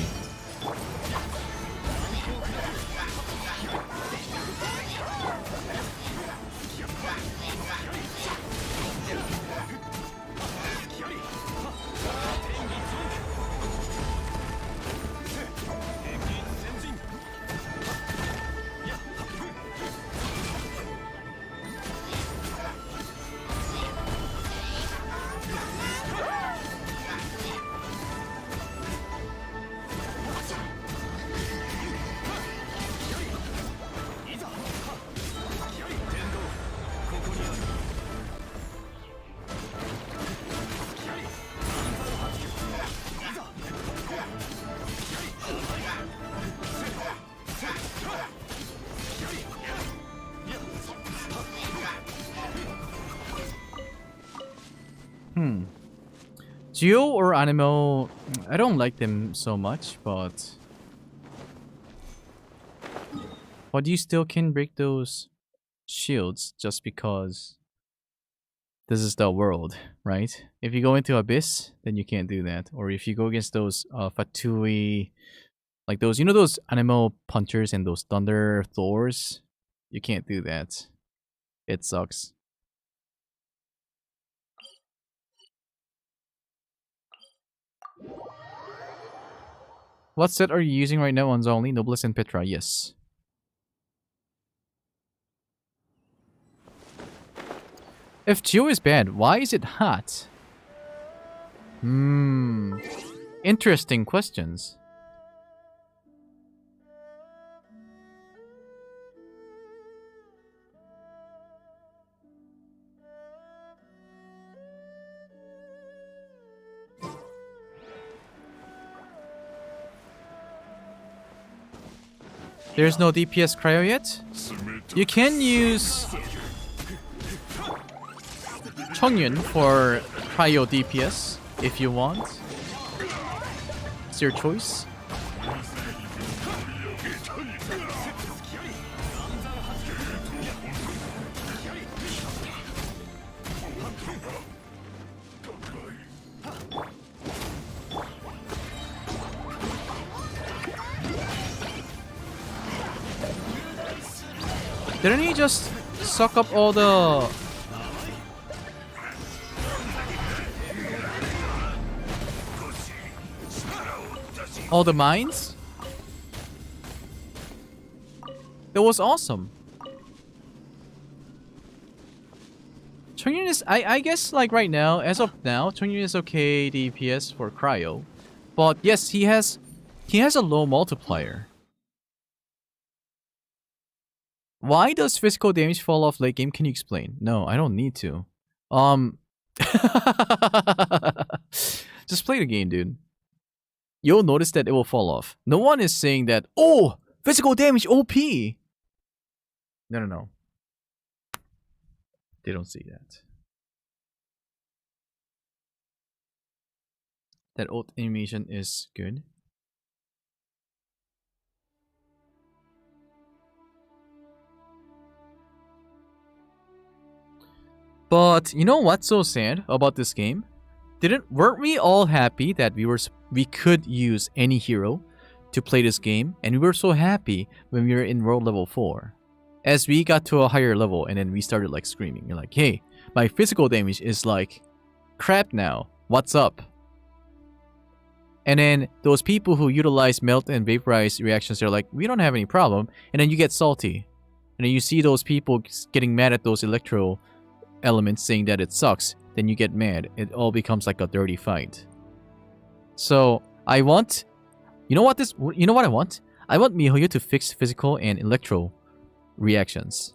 Geo or Animo, I don't like them so much, but you still can break those shields just because this is the world, right? If you go into Abyss, then you can't do that. Or if you go against those Fatui, like those, you know, those Animo punchers and those Thunder Thors, you can't do that. It sucks. What set are you using right now on Zhongli? Noblesse and Petra, yes. If Geo is bad, why is it hot? Interesting questions. There's no DPS cryo yet? You can use Chongyun for cryo DPS if you want. It's your choice. Didn't he just suck up all the... all the mines? That was awesome. Chongyun is, I guess, like right now, as of now, Chongyun is okay DPS for Cryo. But yes, he has a low multiplier. Why does physical damage fall off late game? Can you explain? No, I don't need to. Just play the game, dude. You'll notice that it will fall off. No one is saying that, oh, physical damage OP. No. They don't see that. That ult animation is good. But you know what's so sad about this game? Weren't we all happy that we could use any hero to play this game, and we were so happy when we were in world level 4. As we got to a higher level and then we started like screaming. You're like, hey, my physical damage is like crap now. What's up? And then those people who utilize melt and vaporize reactions, they're like, we don't have any problem. And then you get salty. And then you see those people getting mad at those electro elements saying that it sucks. Then you get mad. It all becomes like a dirty fight. So I want, you know what I want? I want MiHoYo to fix physical and electro reactions.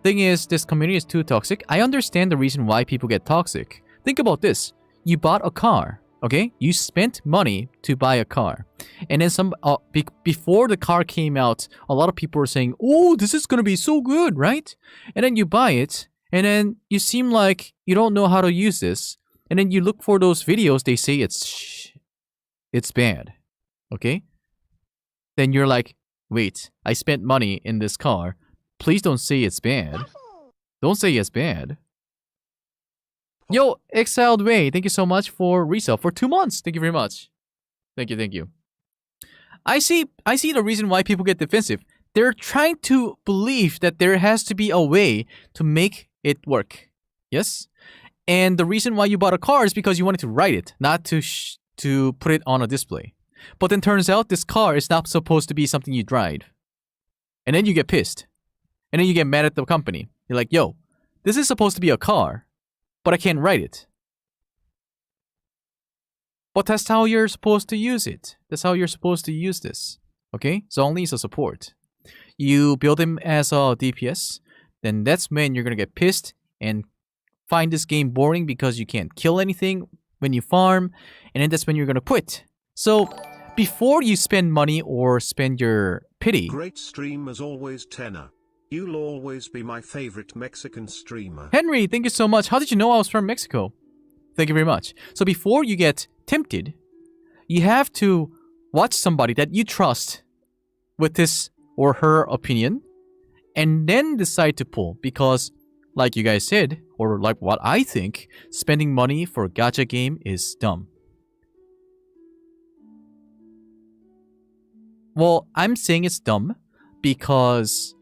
Thing is, this community is too toxic. I understand the reason why people get toxic. Think about this. You bought a car, okay? You spent money to buy a car. And then before the car came out, a lot of people were saying, oh, this is gonna be so good, right? And then you buy it, and then you seem like you don't know how to use this. And then you look for those videos, they say it's bad, okay? Then you're like, wait, I spent money in this car. Please don't say it's bad. Don't say it's bad. Yo, Exiled Way, thank you so much for resale for 2 months. Thank you very much. Thank you. I see the reason why people get defensive. They're trying to believe that there has to be a way to make it work. Yes? And the reason why you bought a car is because you wanted to ride it, not to put it on a display. But then turns out this car is not supposed to be something you drive. And then you get pissed. And then you get mad at the company. You're like, yo, this is supposed to be a car, but I can't ride it. But that's how you're supposed to use it. That's how you're supposed to use this. Okay? Zhongli is a support. You build him as a DPS, then that's when you're gonna get pissed and find this game boring because you can't kill anything when you farm, and then that's when you're gonna quit. So, before you spend money or spend your pity... Great stream as always, Tenha. You'll always be my favorite Mexican streamer. Henry, thank you so much. How did you know I was from Mexico? Thank you very much. So before you get tempted, you have to watch somebody that you trust with his or her opinion and then decide to pull. Because, like you guys said, or like what I think, spending money for a gacha game is dumb. Well, I'm saying it's dumb because...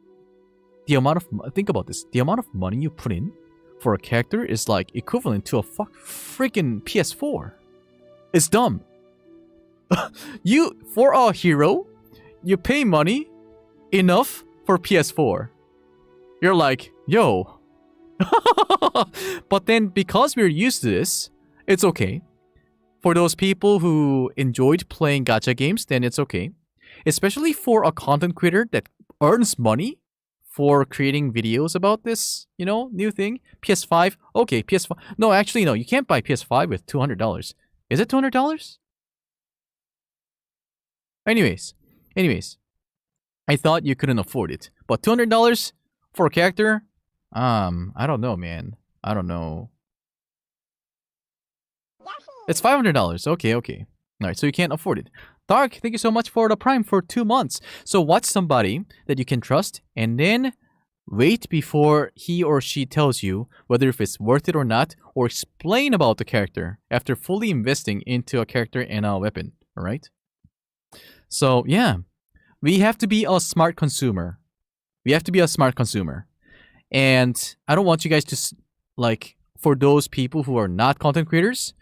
think about this. The amount of money you put in for a character is like equivalent to a freaking PS4. It's dumb. For a hero, you pay money enough for PS4. You're like, yo. But then because we're used to this, it's okay. For those people who enjoyed playing gacha games, then it's okay. Especially for a content creator that earns money for creating videos about this, new thing. PS5, okay, PS5. No, actually, no, you can't buy PS5 with $200. Is it $200? Anyways, I thought you couldn't afford it. But $200 for a character? I don't know, man. I don't know. It's $500. Okay. Alright, so you can't afford it. Dark, thank you so much for the Prime for 2 months. So watch somebody that you can trust and then wait before he or she tells you whether if it's worth it or not, or explain about the character after fully investing into a character and a weapon. Alright? So yeah, we have to be a smart consumer. And I don't want you guys to for those people who are not content creators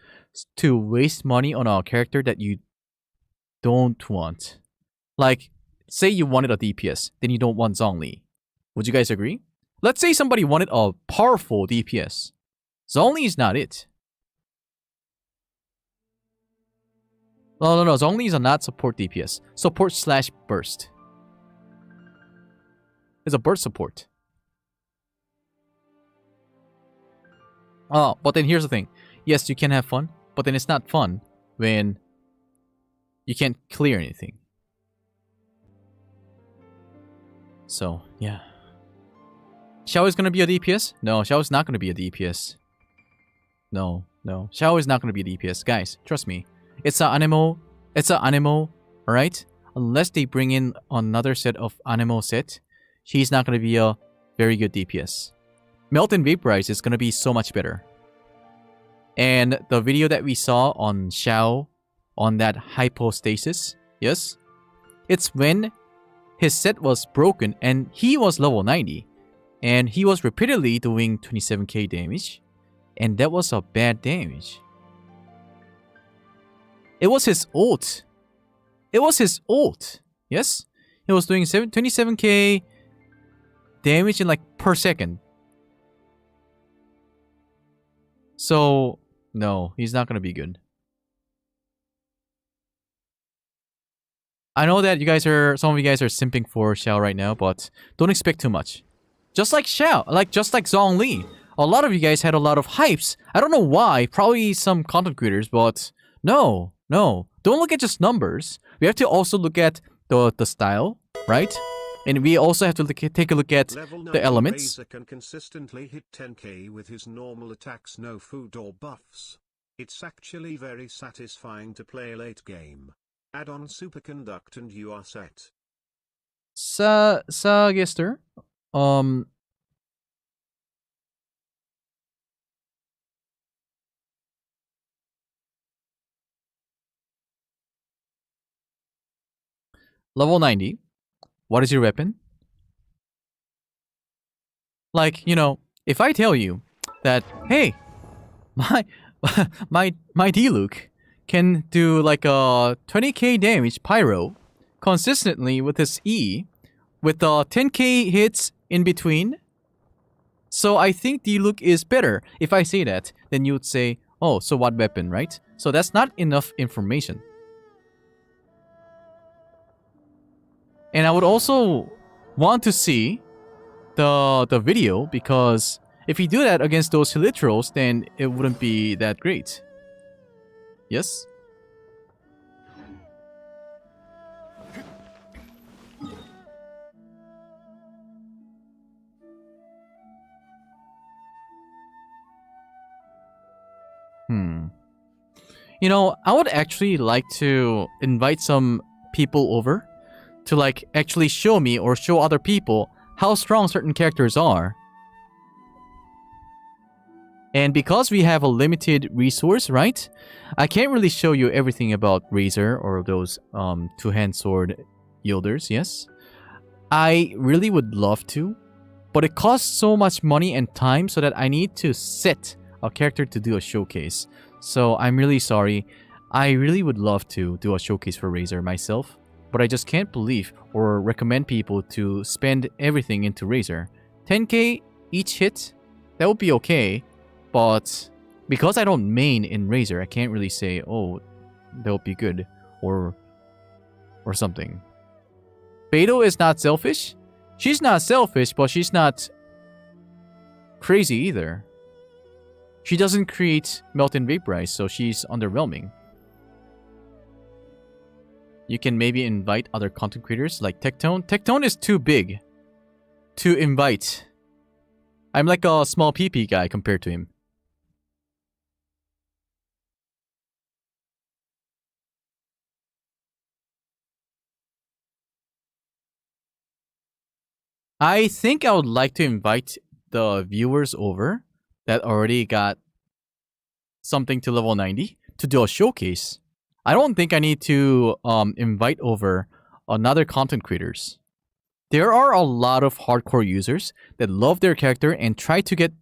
to waste money on a character that you don't want. Like, say you wanted a DPS, then you don't want Zhongli. Would you guys agree? Let's say somebody wanted a powerful DPS. Zhongli is not it. No. Zhongli is a not support DPS. Support slash burst. It's a burst support. Oh, but then here's the thing. Yes, you can have fun, but then it's not fun when you can't clear anything. So, yeah. Xiao is gonna be a DPS? No, Xiao is not gonna be a DPS. No. Xiao is not gonna be a DPS. Guys, trust me. It's an anemo. Alright? Unless they bring in another set of anemo set, she's not gonna be a very good DPS. Melt and Vaporize is gonna be so much better. And the video that we saw on Xiao on that hypostasis, yes? It's when his set was broken and he was level 90. And he was repeatedly doing 27k damage. And that was a bad damage. It was his ult. Yes? He was doing 27k damage in like per second. So, no, he's not gonna be good. I know that some of you guys are simping for Xiao right now, but don't expect too much. Just like Xiao, just like Zhongli. A lot of you guys had a lot of hypes. I don't know why, probably some content creators, but no. Don't look at just numbers. We have to also look at the style, right? And we also have to take a look at the elements. Razor can consistently hit 10k with his normal attacks, no food or buffs. It's actually very satisfying to play late game. Add on superconduct and you are set. Sagester, level 90. What is your weapon? Like, you know, if I tell you that, hey, my D-Luke can do like a 20k damage pyro consistently with his E with 10k hits in between. So I think D-Luke is better. If I say that, then you would say, oh, so what weapon, right? So that's not enough information. And I would also want to see the video, because if you do that against those literals, then it wouldn't be that great. Yes? You know, I would actually like to invite some people over to like actually show me or show other people how strong certain characters are. And because we have a limited resource, right? I can't really show you everything about Razor or those two-hand sword yielders, yes? I really would love to, but it costs so much money and time so that I need to set a character to do a showcase. So I'm really sorry. I really would love to do a showcase for Razor myself, but I just can't believe or recommend people to spend everything into Razor. 10k each hit, that would be okay, but because I don't main in Razor, I can't really say, oh, that would be good or something. Beidou is not selfish. She's not selfish, but she's not crazy either. She doesn't create melt and vaporize, so she's underwhelming. You can maybe invite other content creators like Tectone. Tectone is too big to invite. I'm like a small PP guy compared to him. I think I would like to invite the viewers over that already got something to level 90 to do a showcase. I don't think I need to invite over another content creators. There are a lot of hardcore users that love their character and try to get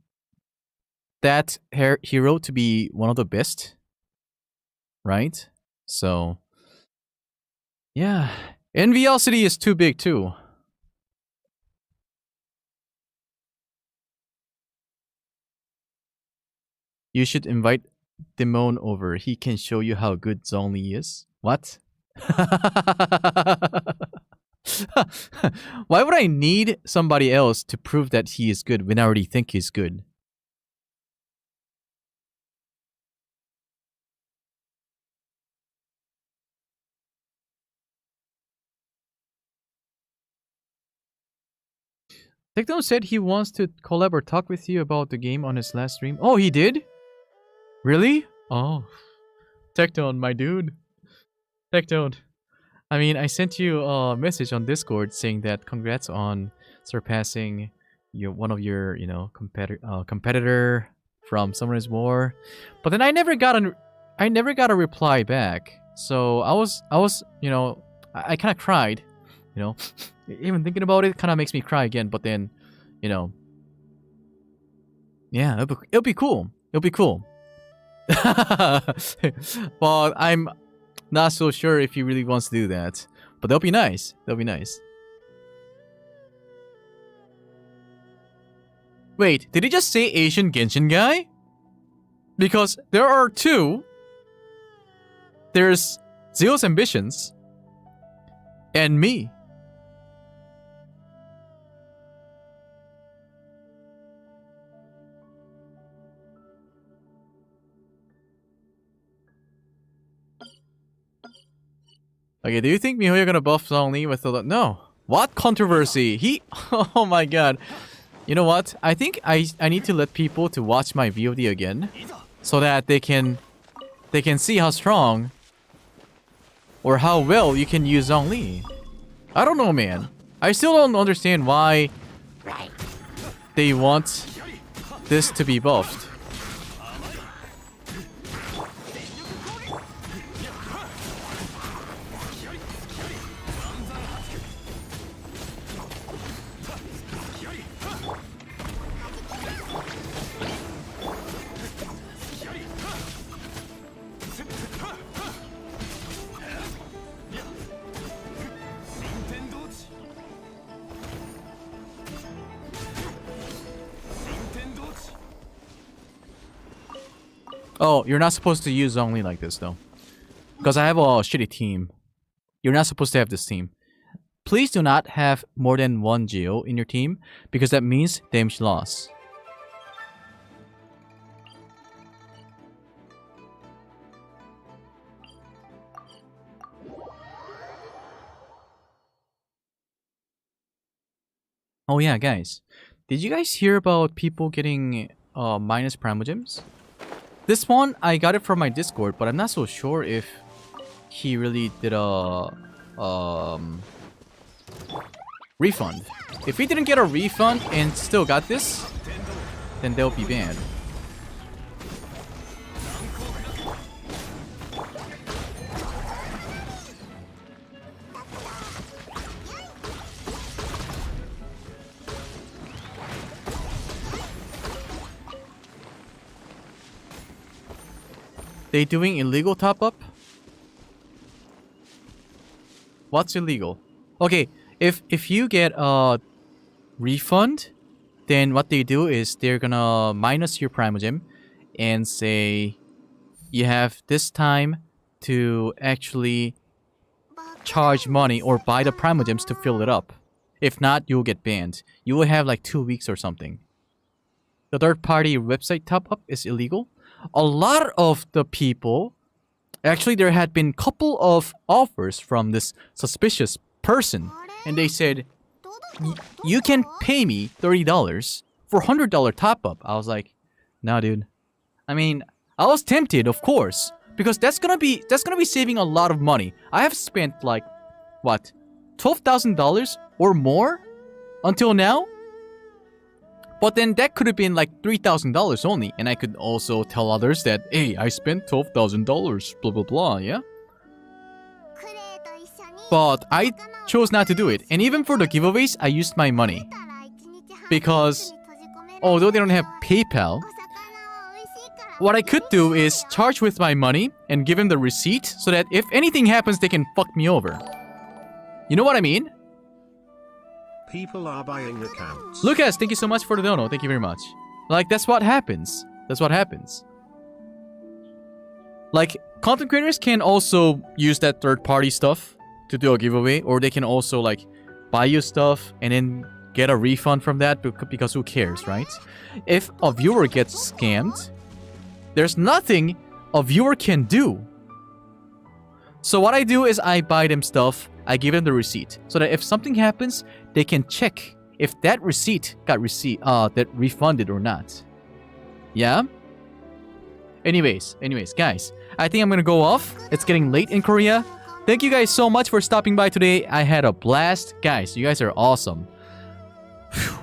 that hero to be one of the best, right? So, yeah. And Velocity is too big too. You should invite Demon over. He can show you how good Zhongli is. What? Why would I need somebody else to prove that he is good when I already think he's good? Tekton said he wants to collab or talk with you about the game on his last stream. Oh, he did? Really? Oh. Tekton, my dude. Tekton. I mean, I sent you a message on Discord saying that congrats on surpassing one of your, competitor from Summoner's War. But then I never got a reply back. So I was, I kind of cried, Even thinking about it kind of makes me cry again, but then, yeah, it'll be cool. It'll be cool. But I'm not so sure if he really wants to do that. But that'll be nice. That'll be nice. Wait, did he just say Asian Genshin guy? Because there are two. There's Zeus Ambitions and me. Okay, do you think Mihoyo gonna buff Zhongli with the... No. What controversy? He... Oh my god. You know what? I think I need to let people to watch my VOD again. So that they can see how strong or how well you can use Zhongli. I don't know, man. I still don't understand why they want this to be buffed. Oh, you're not supposed to use Zhongli like this, though. Because I have a shitty team. You're not supposed to have this team. Please do not have more than one Geo in your team, because that means damage loss. Oh yeah, guys. Did you guys hear about people getting minus Primogems? This one, I got it from my Discord, but I'm not so sure if he really did a refund. If he didn't get a refund and still got this, then they'll be banned. They doing illegal top-up? What's illegal? Okay, if you get a refund, then what they do is they're gonna minus your Primogem and say you have this time to actually charge money or buy the Primogems to fill it up. If not, you'll get banned. You will have like 2 weeks or something. The third-party website top-up is illegal. A lot of the people, actually there had been a couple of offers from this suspicious person, and they said, you can pay me $30 for $100 top-up. I was like, nah, dude. I mean, I was tempted, of course, because that's gonna be saving a lot of money. I have spent like, what, $12,000 or more until now? But then that could have been like $3,000 only, and I could also tell others that, hey, I spent $12,000, blah blah blah, yeah? But I chose not to do it, and even for the giveaways, I used my money. Because, although they don't have PayPal, what I could do is charge with my money and give him the receipt so that if anything happens, they can fuck me over. You know what I mean? People are buying accounts. Lucas, thank you so much for the dono. Thank you very much. Like, that's what happens. That's what happens. Like, content creators can also use that third-party stuff to do a giveaway, or they can also, like, buy you stuff and then get a refund from that because who cares, right? If a viewer gets scammed, there's nothing a viewer can do. So what I do is I buy them stuff, I give them the receipt, so that if something happens, they can check if that receipt got that refunded or not. Yeah? Anyways, guys, I think I'm gonna go off. It's getting late in Korea. Thank you guys so much for stopping by today. I had a blast. Guys, you guys are awesome. Whew.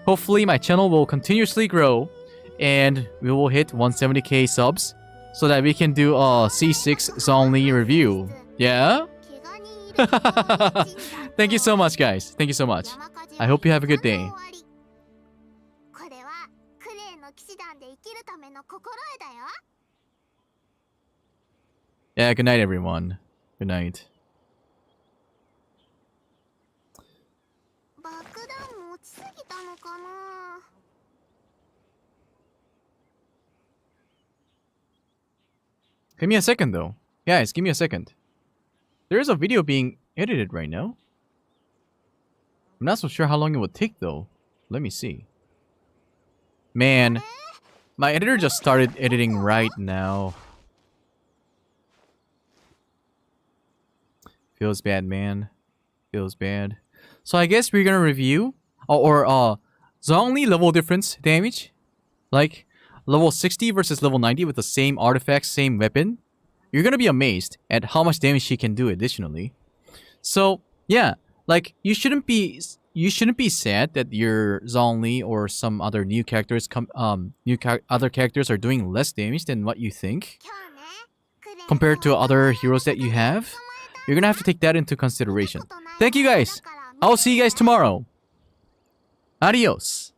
Hopefully my channel will continuously grow and we will hit 170k subs so that we can do a C6 Zhongli review. Yeah? Thank you so much, guys. Thank you so much. I hope you have a good day. Yeah, good night, everyone. Good night. Give me a second, though. Guys, give me a second. There is a video being edited right now. I'm not so sure how long it would take, though. Let me see. Man, my editor just started editing right now. Feels bad, man. Feels bad. So I guess we're gonna review Zhongli level difference damage. Like level 60 versus level 90 with the same artifacts, same weapon. You're gonna be amazed at how much damage she can do additionally. So yeah, like you shouldn't be sad that your Zhongli or some other new characters other characters are doing less damage than what you think compared to other heroes that you have. You're gonna have to take that into consideration. Thank you guys. I'll see you guys tomorrow. Adios.